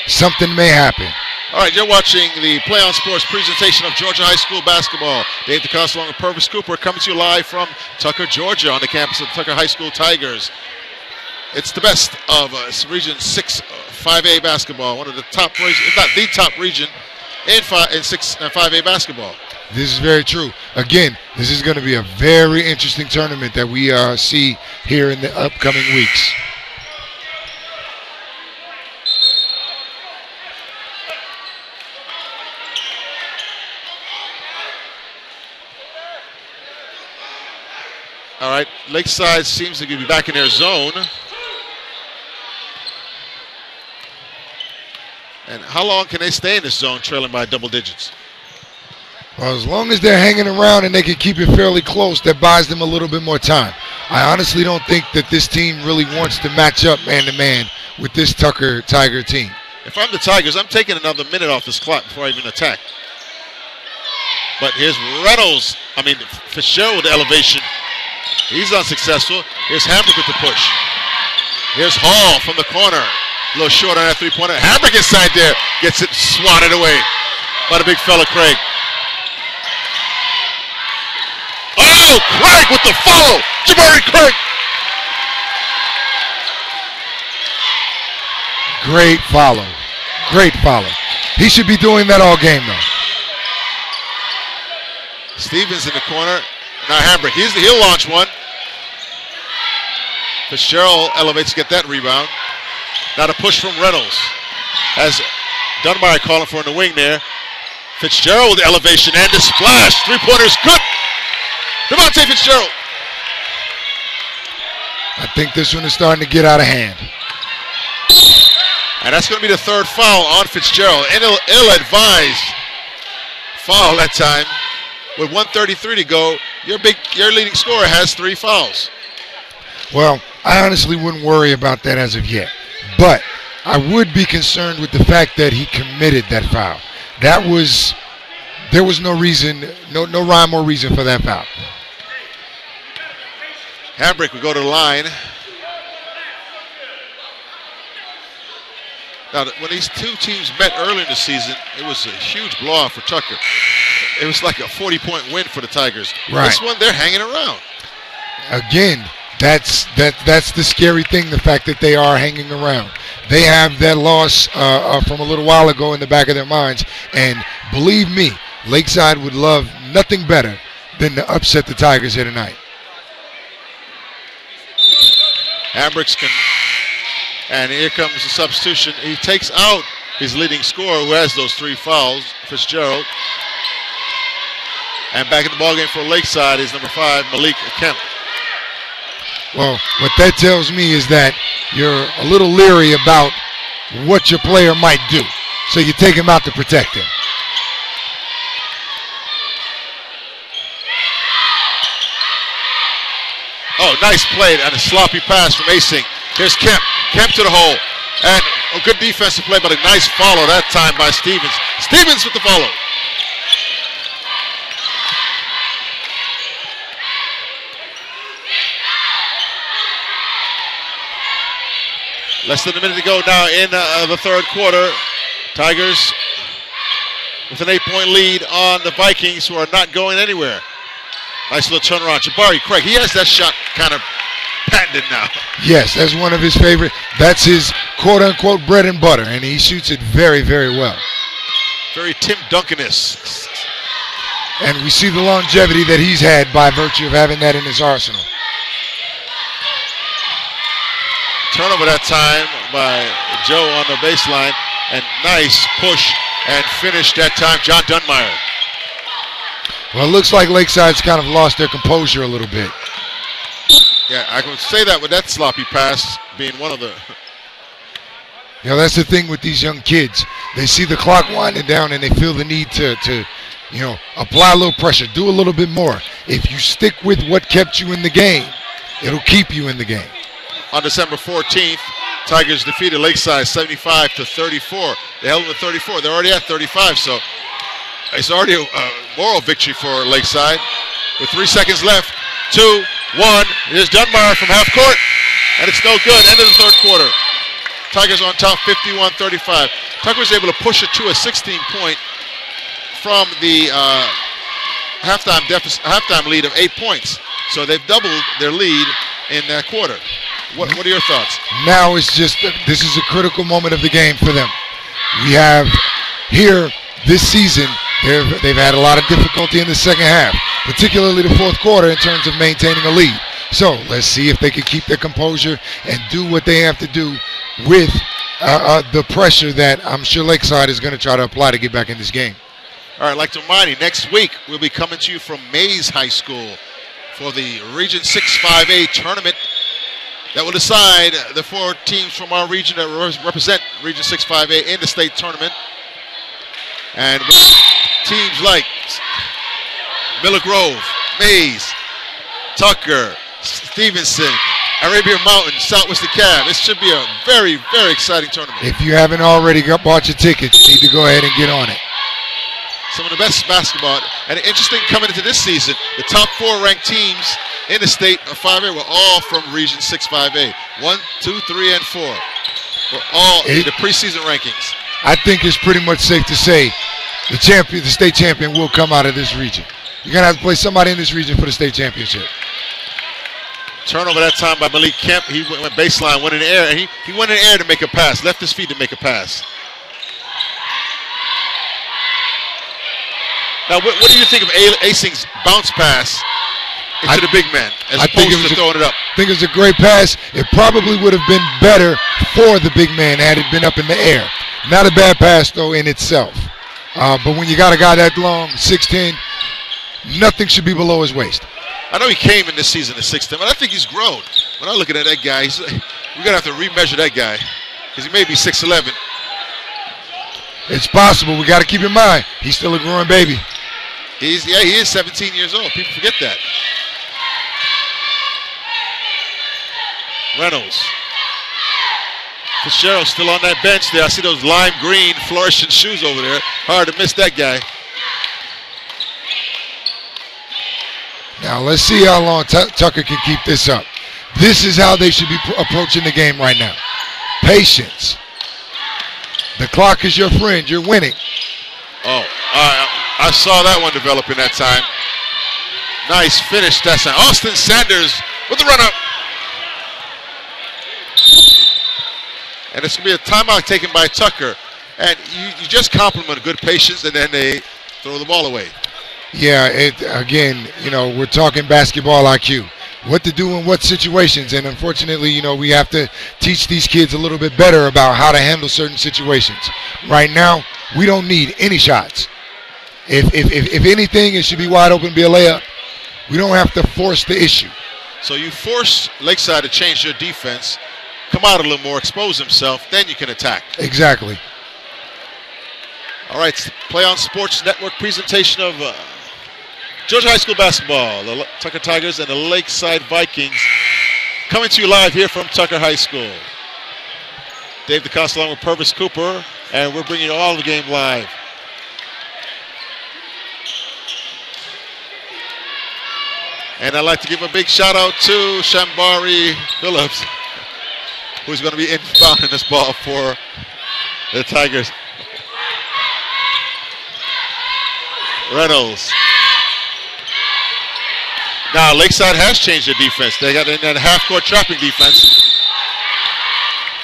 something may happen. All right, you're watching the Play on Sports presentation of Georgia High School basketball. Dave DeKalb along with Purvis Cooper coming to you live from Tucker, Georgia on the campus of the Tucker High School Tigers. It's the best of Region 6 5A basketball, one of the top region, if not the top region in 6 and 5A basketball. This is very true. Again, this is going to be a very interesting tournament that we see here in the upcoming weeks. All right, Lakeside seems to be back in their zone. And how long can they stay in this zone trailing by double digits? Well, as long as they're hanging around and they can keep it fairly close, that buys them a little bit more time. I honestly don't think that this team really wants to match up man-to-man with this Tucker Tiger team. If I'm the Tigers, I'm taking another minute off this clock before I even attack. But here's Fitzgerald with the elevation. He's unsuccessful. Here's Hambrick with the push. Here's Hall from the corner. A little short on that three-pointer. Hambrick inside there. Gets it swatted away by the big fella, Craig. Oh, Craig with the follow. Jabari Craig. Great follow. Great follow. He should be doing that all game, though. Stevens in the corner. Now Hambrick. He'll launch one. Fitzgerald elevates to get that rebound. Now the push from Reynolds. Has Dunbar calling for in the wing there. Fitzgerald with the elevation and the splash. Three-pointer's good. Devontae Fitzgerald. I think this one is starting to get out of hand. And that's going to be the third foul on Fitzgerald. Ill-advised foul that time. With 1:33 to go, your leading scorer has 3 fouls. Well, I honestly wouldn't worry about that as of yet. But I would be concerned with the fact that he committed that foul. There was no reason, no rhyme or reason for that foul. Hambrick would go to the line. Now, when these two teams met early in the season, it was a huge blowout for Tucker. It was like a 40-point win for the Tigers. Right. This one, they're hanging around. Again, that's the scary thing, the fact that they are hanging around. They have that loss from a little while ago in the back of their minds, and believe me, Lakeside would love nothing better than to upset the Tigers here tonight. And here comes the substitution. He takes out his leading scorer who has those 3 fouls, Fitzgerald. And back in the ballgame for Lakeside is number 5, Malik Kemp. Well, what that tells me is that you're a little leery about what your player might do. So you take him out to protect him. Oh, nice play and a sloppy pass from Asing. Here's Kemp. Kemp to the hole. And a good defensive play, but a nice follow that time by Stevens. Stevens with the follow. Less than a minute to go now in the third quarter. Tigers with an 8-point lead on the Vikings, who are not going anywhere. Nice little turnaround. Jabari Craig, he has that shot kind of patented now. Yes, that's one of his favorite. That's his quote-unquote bread and butter, and he shoots it very, very well. Very Tim Duncan-esque. And we see the longevity that he's had by virtue of having that in his arsenal. Turnover that time by Joe on the baseline, and nice push and finish that time, John Dunmeyer. Well, it looks like Lakeside's kind of lost their composure a little bit. Yeah, I can say that with that sloppy pass being one of the You know, that's the thing with these young kids. They see the clock winding down and they feel the need to you know, apply a little pressure, do a little bit more. If you stick with what kept you in the game, it'll keep you in the game. On December 14th, Tigers defeated Lakeside 75-34. They held them to 34. They're already at 35, so it's already a moral victory for Lakeside. With 3 seconds left, 2, 1. Here's Dunbar from half court, and it's no good. End of the third quarter. Tigers on top, 51-35. Tucker was able to push it to a 16-point from the halftime lead of 8 points. So they've doubled their lead in that quarter. What are your thoughts? Now it's just, this is a critical moment of the game for them. We have here this season, they've had a lot of difficulty in the second half, particularly the fourth quarter in terms of maintaining a lead. So let's see if they can keep their composure and do what they have to do with the pressure that I'm sure Lakeside is going to try to apply to get back in this game. All right, I'd like to remind you, next week we'll be coming to you from Mays High School for the Region 6-5A tournament that will decide the 4 teams from our region that represent Region 6-5A in the state tournament. And teams like Miller Grove, Mays, Tucker, Stevenson, Arabian Mountain, Southwest DeKalb. It should be a very, very exciting tournament. If you haven't already bought your tickets, you need to go ahead and get on it. Some of the best basketball. And interesting coming into this season, the top 4 ranked teams in the state of 5A were all from Region 6-5A. 1, 2, 3, and 4 were all in the preseason rankings. I think it's pretty much safe to say the state champion will come out of this region. You're going to have to play somebody in this region for the state championship. Turnover that time by Malik Kemp. He went baseline, went in the air, and he went in the air to make a pass, left his feet to make a pass. Now, what do you think of Asing's bounce pass into the big man as opposed to throwing it up? I think it was a great pass. It probably would have been better for the big man had it been up in the air. Not a bad pass, though, in itself. But when you got a guy that long, 6'10", nothing should be below his waist. I know he came in this season at 6'10", but I think he's grown. When I'm looking at that guy, we're going to have to remeasure that guy because he may be 6'11". It's possible. We got to keep in mind, he's still a growing baby. He is 17 years old. People forget that. Reynolds. Fitzgerald still on that bench there. I see those lime green fluorescent shoes over there. Hard to miss that guy. Now let's see how long Tucker can keep this up. This is how they should be approaching the game right now. Patience. The clock is your friend. You're winning. Oh, I saw that one develop in that time. Nice finish that time. Austin Sanders with the run-up. And it's going to be a timeout taken by Tucker. And you just compliment good patience, and then they throw the ball away. Yeah, again, you know, we're talking basketball IQ. What to do in what situations. And unfortunately, you know, we have to teach these kids a little bit better about how to handle certain situations. Right now, we don't need any shots. If anything, it should be wide open, be a layup. We don't have to force the issue. So you force Lakeside to change their defense, come out a little more, expose himself, then you can attack. Exactly. All right, Play on Sports Network presentation of Georgia High School basketball. The Tucker Tigers and the Lakeside Vikings coming to you live here from Tucker High School. Dave DeKalb along with Purvis Cooper, and we're bringing you all the game live. And I'd like to give a big shout out to Shambari Phillips, who's going to be inbounding this ball for the Tigers. Reynolds. Now Lakeside has changed their defense. They got in that half-court trapping defense.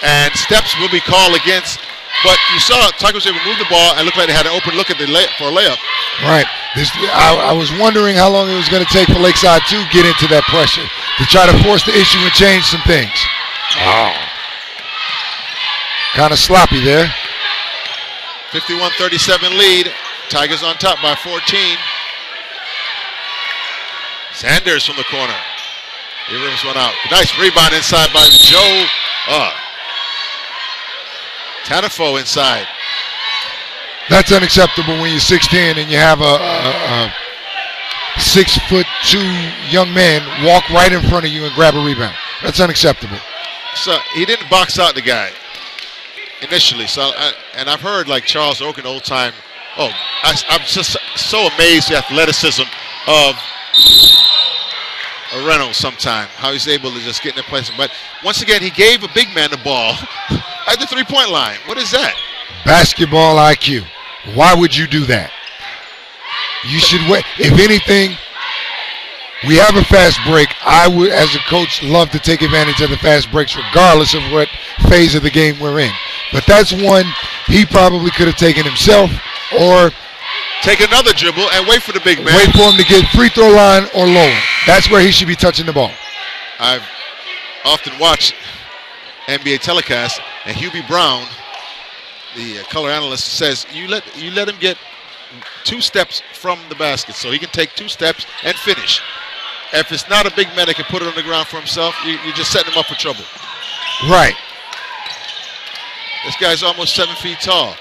And steps will be called against. But you saw Tigers able to move the ball and looked like they had an open look at the for a layup. Right. I was wondering how long it was going to take for Lakeside to get into that pressure, to try to force the issue and change some things. Oh. Kind of sloppy there. 51-37 lead. Tigers on top by 14. Sanders from the corner. He rims one out. Nice rebound inside by Joe. Tanifo inside. That's unacceptable when you're 6'10" and you have a 6'2" young man walk right in front of you and grab a rebound. That's unacceptable. So he didn't box out the guy initially. So and I've heard like Charles Oaken, old time. I'm just so amazed at the athleticism of Reynolds sometime, how he's able to just get in the place. But once again, he gave a big man the ball at the three-point line. What is that? Basketball IQ. Why would you do that? You should wait. If anything, we have a fast break. I would, as a coach, love to take advantage of the fast breaks regardless of what phase of the game we're in. But that's one he probably could have taken himself, or take another dribble and wait for the big man. Wait for him to get free throw line or lower. That's where he should be touching the ball. I've often watched NBA telecasts, and Hubie Brown, the color analyst, says you let him get 2 steps from the basket, so he can take 2 steps and finish. If it's not a big man that can put it on the ground for himself, you're just setting him up for trouble. Right. This guy's almost 7 feet tall.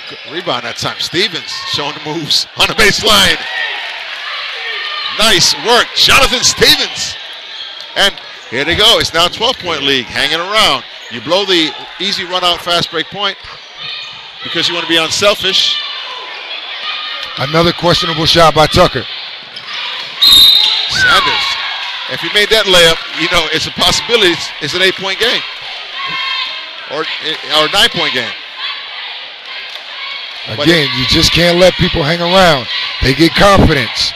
Good rebound that time. Stevens showing the moves on the baseline. Nice work, Jonathan Stevens. And here they go. It's now a 12-point league, hanging around. You blow the easy run-out fast break point because you want to be unselfish. Another questionable shot by Tucker. Sanders. If he made that layup, you know, it's a possibility it's an 8-point game or a 9-point game. Again, you just can't let people hang around. They get confidence.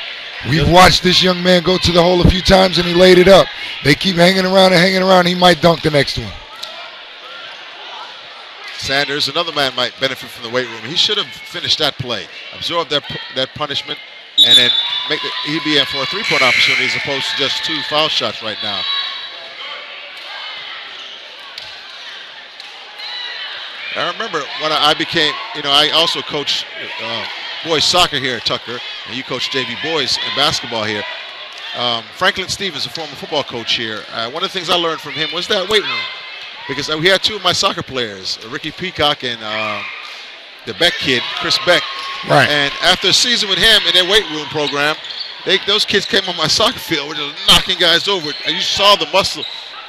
We've watched this young man go to the hole a few times and he laid it up. They keep hanging around, he might dunk the next one. Sanders, another man, might benefit from the weight room. He should have finished that play, absorbed that punishment, and then he'd be in for a 3-point opportunity as opposed to just 2 foul shots right now. I remember when I became, I also coached boys soccer here at Tucker, and you coach JV boys in basketball here. Franklin Stevens, a former football coach here, one of the things I learned from him was that weight room. Because we had 2 of my soccer players, Ricky Peacock and the Beck kid, Chris Beck. Right. And after a season with him in their weight room program, those kids came on my soccer field, were just knocking guys over. And you saw the muscle,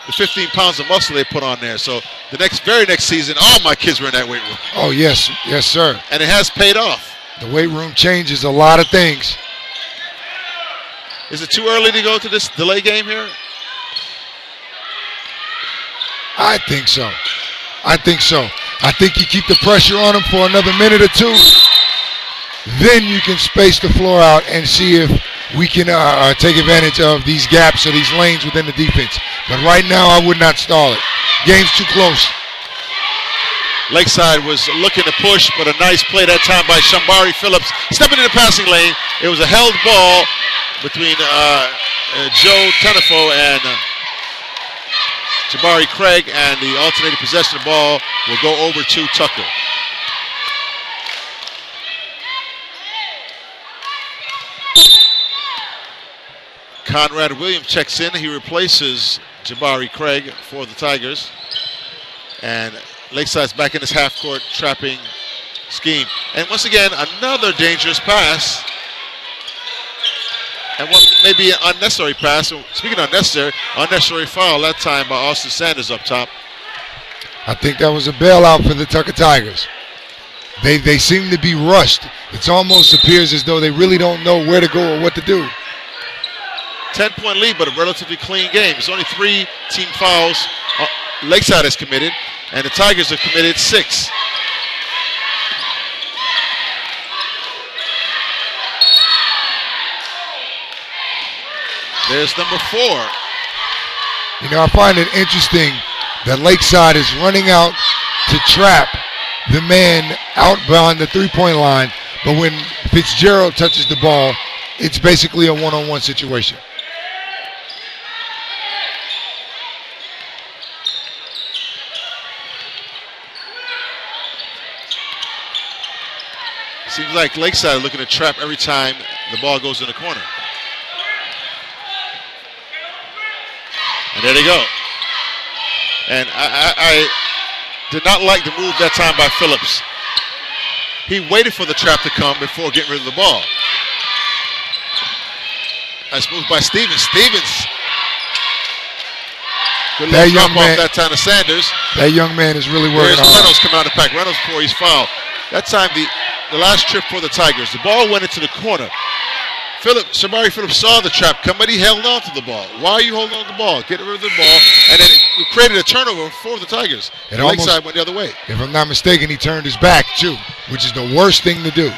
the 15 pounds of muscle they put on there. So the very next season, all my kids were in that weight room. Oh, yes. Yes, sir. And it has paid off. The weight room changes a lot of things. Is it too early to go to this delay game here? I think so. I think you keep the pressure on him for another minute or 2. Then you can space the floor out and see if we can take advantage of these gaps or these lanes within the defense. But right now, I would not stall it. Game's too close. Lakeside was looking to push, but a nice play that time by Shambari Phillips. Stepping in the passing lane. It was a held ball between Joe Tanifo and Jabari Craig, and the alternating possession of the ball will go over to Tucker. Conrad Williams checks in. He replaces Jabari Craig for the Tigers. And Lakeside's back in his half-court trapping scheme. And once again, another dangerous pass. And what may be an unnecessary pass. Speaking of unnecessary foul that time by Austin Sanders up top. I think that was a bailout for the Tucker Tigers. They seem to be rushed. It almost appears as though they really don't know where to go or what to do. 10-point lead, but a relatively clean game. There's only 3 team fouls Lakeside has committed, and the Tigers have committed 6. There's number 4. I find it interesting that Lakeside is running out to trap the man out behind the 3-point line, but when Fitzgerald touches the ball, it's basically a one-on-one situation. Seems like Lakeside are looking to trap every time the ball goes in the corner. And there they go. And did not like the move that time by Phillips. He waited for the trap to come before getting rid of the ball. Nice move by Stevens. Stevens. Good little drop off that time to Sanders. That young man is really working hard. Reynolds coming out of the pack. Reynolds before he's fouled. That time the last trip for the Tigers. The ball went into the corner. Shamari Phillips saw the trap come, but he held on to the ball. Why are you holding on to the ball? Get rid of the ball. And then it created a turnover for the Tigers. And Lakeside went the other way. If I'm not mistaken, he turned his back too, which is the worst thing to do.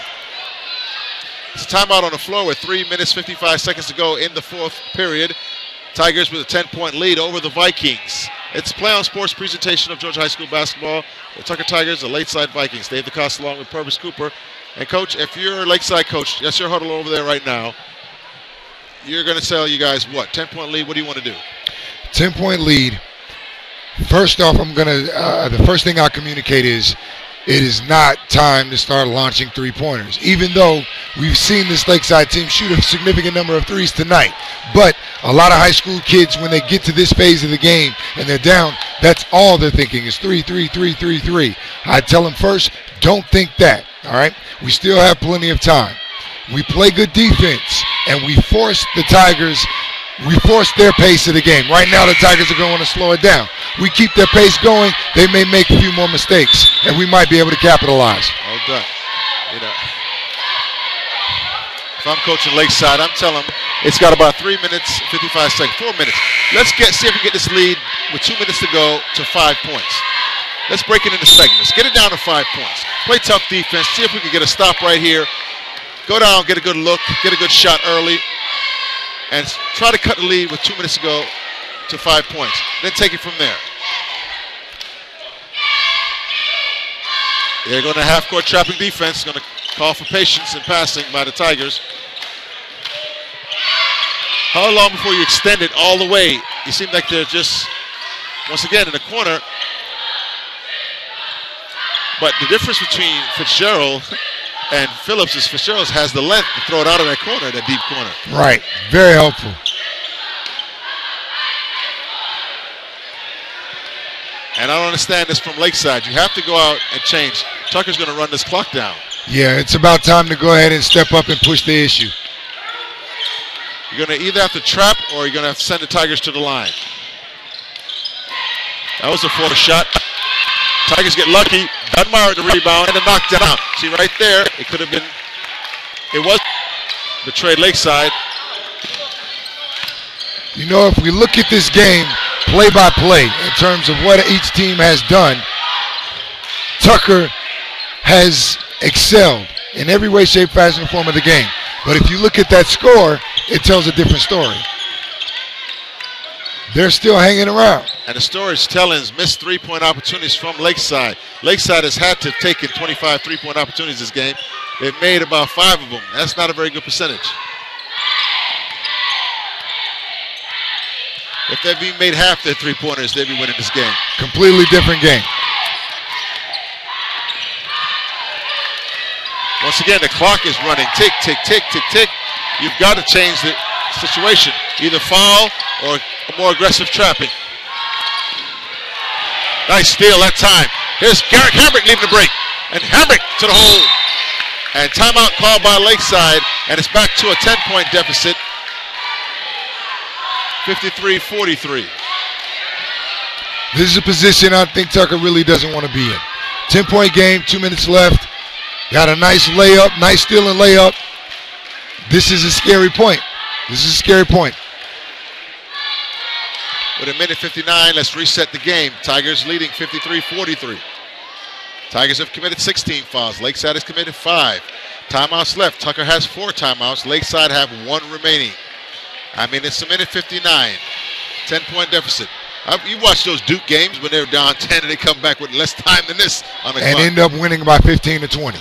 It's a timeout on the floor with 3 minutes, 55 seconds to go in the fourth period. Tigers with a 10-point lead over the Vikings. It's Play on Sports presentation of Georgia High School basketball. The Tucker Tigers, the Lakeside Vikings. Dave DeKalb along with Purvis Cooper. And Coach, if you're a Lakeside coach, that's your huddle over there right now. You're going to tell you guys what? 10-point lead, what do you want to do? 10-point lead. First off, I'm going to, the first thing I'll communicate is it is not time to start launching three-pointers, even though we've seen this Lakeside team shoot a significant number of threes tonight. But a lot of high school kids, when they get to this phase of the game and they're down, that's all they're thinking is 3, 3, 3, 3, 3. I tell them first, don't think that, all right? We still have plenty of time. We play good defense, and we force the Tigers. We force their pace of the game. Right now, the Tigers are going to want to slow it down. We keep their pace going, they may make a few more mistakes, and we might be able to capitalize. Well done. You know, if I'm coaching Lakeside, I'm telling them it's got about 3 minutes, 55 seconds, 4 minutes. Let's see if we can get this lead with 2 minutes to go to 5 points. Let's break it into segments. Get it down to 5 points. Play tough defense. See if we can get a stop right here. Go down, get a good look, get a good shot early, and try to cut the lead with 2 minutes to go to 5 points. Then take it from there. They're going to half-court trapping defense. Going to call for patience and passing by the Tigers. How long before you extend it all the way? You seem like they're just, once again, in the corner. But the difference between Fitzgerald and Phillips is Fitzgerald has the length to throw it out of that corner, that deep corner. Right. Very helpful. And I don't understand this from Lakeside. You have to go out and change. Tucker's going to run this clock down. Yeah, it's about time to go ahead and step up and push the issue. You're going to either have to trap or you're going to have to send the Tigers to the line. That was a 4 shot. Tigers get lucky. Dunbar at the rebound and a knockdown. See right there, it could have been, it was betrayed Lakeside. You know, if we look at this game play by play in terms of what each team has done, Tucker has excelled in every way, shape, fashion, and form of the game. But if you look at that score, it tells a different story. They're still hanging around. And the story is telling is missed three-point opportunities from Lakeside. Lakeside has had to have taken 25 three-point opportunities this game. They've made about 5 of them. That's not a very good percentage. If they've even made half their three-pointers, they'd be winning this game. Completely different game. Once again, the clock is running. Tick, tick, tick, tick, tick. You've got to change the situation. Either foul or a more aggressive trapping. Nice steal that time. Here's Garrick Hambrick leaving the break. And Hambrick to the hole. And timeout called by Lakeside. And it's back to a 10-point deficit. 53-43. This is a position I think Tucker really doesn't want to be in. 10-point game, 2 minutes left. Got a nice layup, nice steal and layup. This is a scary point. This is a scary point. With a minute 59, let's reset the game. Tigers leading 53-43. Tigers have committed 16 fouls. Lakeside has committed 5. Timeouts left. Tucker has 4 timeouts. Lakeside have 1 remaining. I mean, it's a minute 59. 10-point deficit. You watch those Duke games when they're down 10 and they come back with less time than this on the clock. And end up winning by 15 to 20.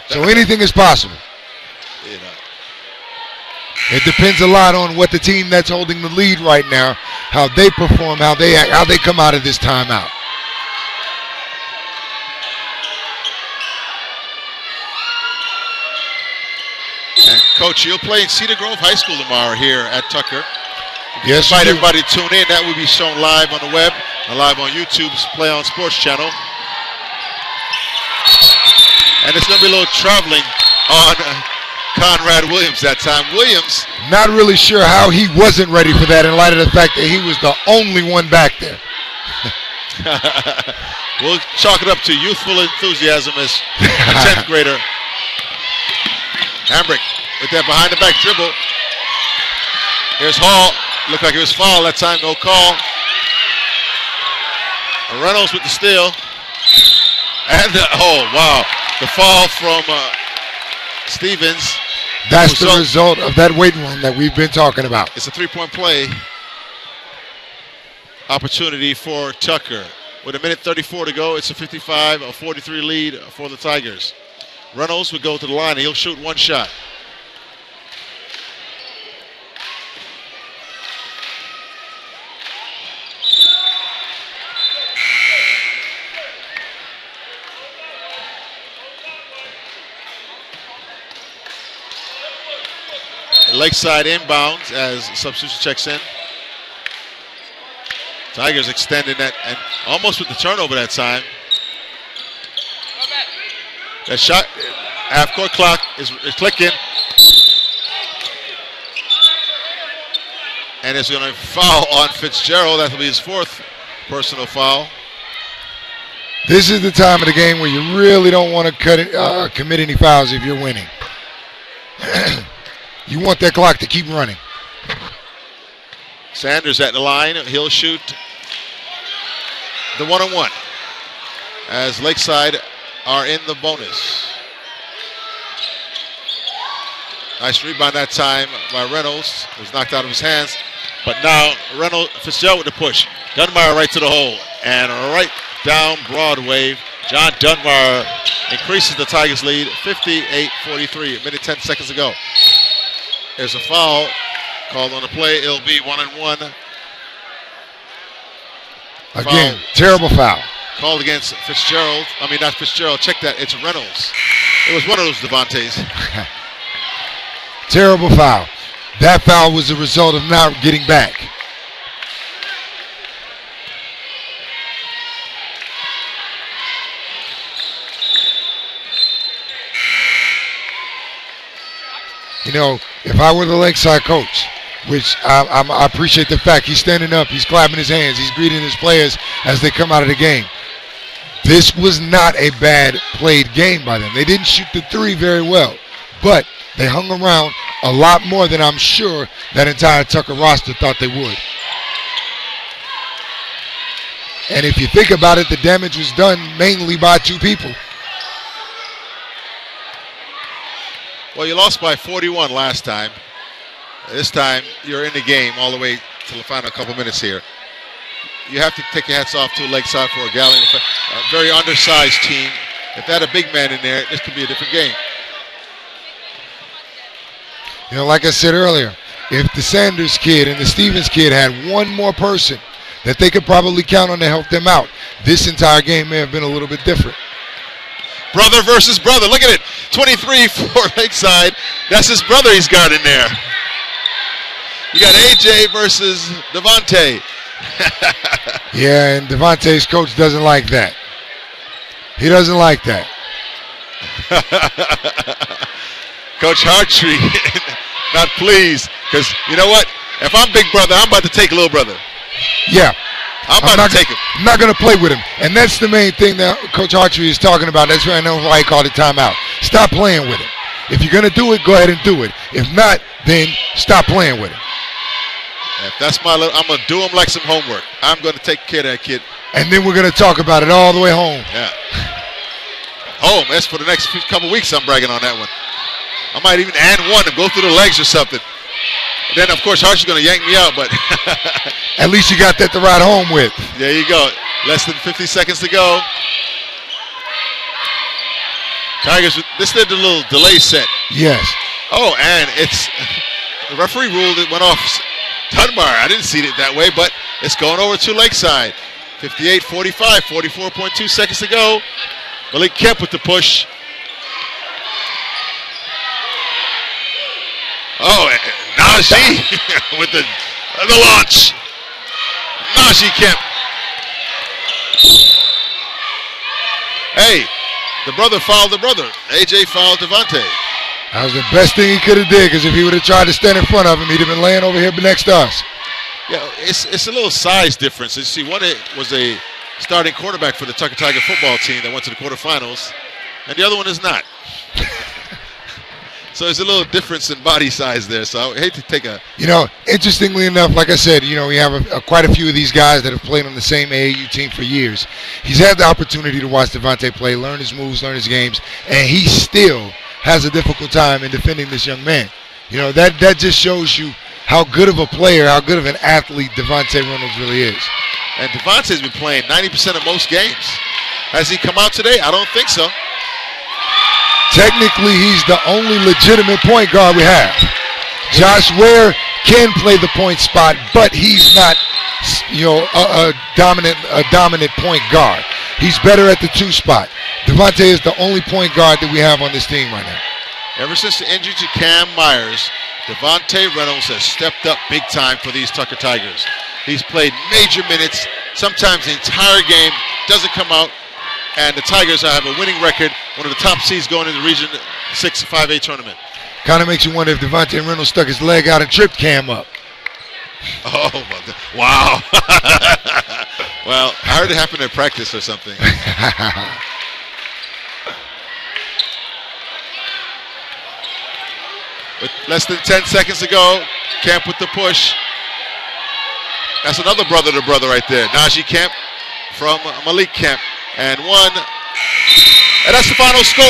So anything is possible. You know. It depends a lot on what the team that's holding the lead right now, how they perform, how they act, how they come out of this timeout. And Coach, you'll play in Cedar Grove High School tomorrow here at Tucker. Yes, invite everybody to tune in. That will be shown live on the web and live on YouTube's Play On Sports channel. And it's going to be a little traveling on Conrad Williams that time. Williams. Not really sure how he wasn't ready for that in light of the fact that he was the only one back there. We'll chalk it up to youthful enthusiasm as a 10th grader. Hambrick with that behind the back dribble. Here's Hall. Looked like it was foul that time, no call. Reynolds with the steal. And, oh, wow. The fall from Stevens. That's the result of that waiting room that we've been talking about. It's a three-point play opportunity for Tucker. With 1:34 to go, it's a 55-43 lead for the Tigers. Reynolds would go to the line, and he'll shoot one shot. Lakeside inbounds as substitution checks in. Tigers extending that and almost with the turnover that time. That shot, half-court clock is clicking. And it's going to foul on Fitzgerald. That will be his 4th personal foul. This is the time of the game where you really don't want to commit any fouls if you're winning. You want that clock to keep running. Sanders at the line. He'll shoot the one-on-one as Lakeside are in the bonus. Nice rebound that time by Reynolds. It was knocked out of his hands. But now Fitzgerald with the push. Dunbar right to the hole. And right down Broadway. John Dunbar increases the Tigers' lead. 58-43. A minute 10 seconds to go. There's a foul called on the play. It'll be 1-on-1. Again, terrible foul. Called against Fitzgerald. I mean, not Fitzgerald. Check that. It's Reynolds. It was one of those Devontae's. Terrible foul. That foul was a result of not getting back. You know, if I were the Lakeside coach, which I appreciate the fact he's standing up, he's clapping his hands, he's greeting his players as they come out of the game. This was not a bad played game by them. They didn't shoot the three very well, but they hung around a lot more than I'm sure that entire Tucker roster thought they would. And if you think about it, the damage was done mainly by two people. Well, you lost by 41 last time. This time, you're in the game all the way to the final couple minutes here. You have to take your hats off to Lakeside for a gallant, a very undersized team. If they had a big man in there, this could be a different game. You know, like I said earlier, if the Sanders kid and the Stevens kid had one more person that they could probably count on to help them out, this entire game may have been a little bit different. Brother versus brother. Look at it. 23 for Lakeside. That's his brother he's got in there. You got AJ versus Devontae. Yeah, and Devontae's coach doesn't like that. He doesn't like that. Coach Hartree, not pleased. Because you know what? If I'm big brother, I'm about to take little brother. Yeah. I'm about to take him. I'm not going to play with him. And that's the main thing that Coach Hartree is talking about. That's why I know why he called it timeout. Stop playing with him. If you're going to do it, go ahead and do it. If not, then stop playing with him. If that's my little, I'm going to do him like some homework. I'm going to take care of that kid. And then we're going to talk about it all the way home. Yeah. Home. That's for the next couple weeks I'm bragging on that one. I might even and one and go through the legs or something. Then, of course, Hart's going to yank me out, but at least you got that to ride home with. There you go. Less than 50 seconds to go. Tigers, this did the little delay set. Yes. Oh, and it's the referee ruled it went off Dunbar. I didn't see it that way, but it's going over to Lakeside. 58-45, 44.2 seconds to go. Malik Kemp with the push. Oh, Najee with the launch. Najee Kemp. Hey, the brother fouled the brother. AJ fouled Devontae. That was the best thing he could have did, because if he would have tried to stand in front of him, he'd have been laying over here next to us. Yeah, it's a little size difference. You see, one was a starting quarterback for the Tucker Tiger football team that went to the quarterfinals, and the other one is not. So there's a little difference in body size there. So I hate to take a... Interestingly enough, like I said, we have quite a few of these guys that have played on the same AAU team for years. He's had the opportunity to watch Devontae play, learn his moves, learn his games, and he still has a difficult time in defending this young man. That just shows you how good of a player, how good of an athlete Devontae Reynolds really is. And Devontae's been playing 90% of most games. Has he come out today? I don't think so. Technically, he's the only legitimate point guard we have. Josh Ware can play the point spot, but he's not, a dominant point guard. He's better at the 2 spot. Devontae is the only point guard that we have on this team right now. Ever since the injury to Cam Myers, Devontae Reynolds has stepped up big time for these Tucker Tigers. He's played major minutes, sometimes the entire game, doesn't come out. And the Tigers have a winning record, one of the top seeds going into the Region 6 5A tournament. Kind of makes you wonder if Devontae Reynolds stuck his leg out and tripped Cam up. Oh, my God. Wow. Well, I heard it happened in practice or something. With less than 10 seconds to go, Kemp with the push. That's another brother-to-brother right there. Najee Kemp from Malik Kemp. And one, and that's the final score.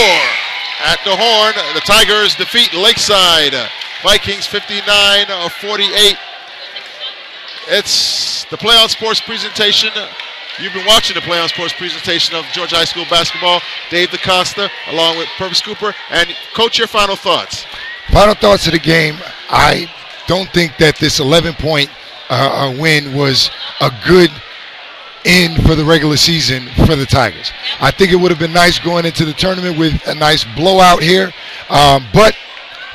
At the Horn, the Tigers defeat Lakeside Vikings 59-48. It's the Play On Sports presentation. You've been watching the Play On Sports presentation of Georgia High School basketball. Dave DeCosta, along with Purvis Cooper. And Coach, your final thoughts. Final thoughts of the game. I don't think that this 11-point win was a good end for the regular season for the Tigers. I think it would have been nice going into the tournament with a nice blowout here, but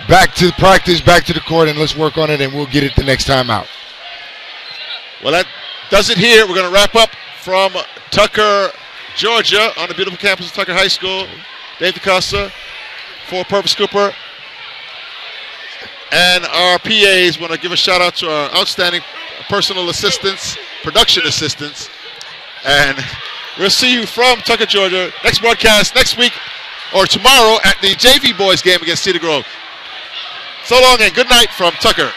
back to practice, back to the court, and let's work on it, and we'll get it the next time out. Well, that does it here. We're going to wrap up from Tucker, Georgia, on the beautiful campus of Tucker High School. Dave DeCosta for Purvis Cooper. And our PAs want to give a shout out to our outstanding personal assistants, production assistants. And we'll see you from Tucker, Georgia. Next broadcast next week or tomorrow at the JV Boys game against Cedar Grove. So long and good night from Tucker.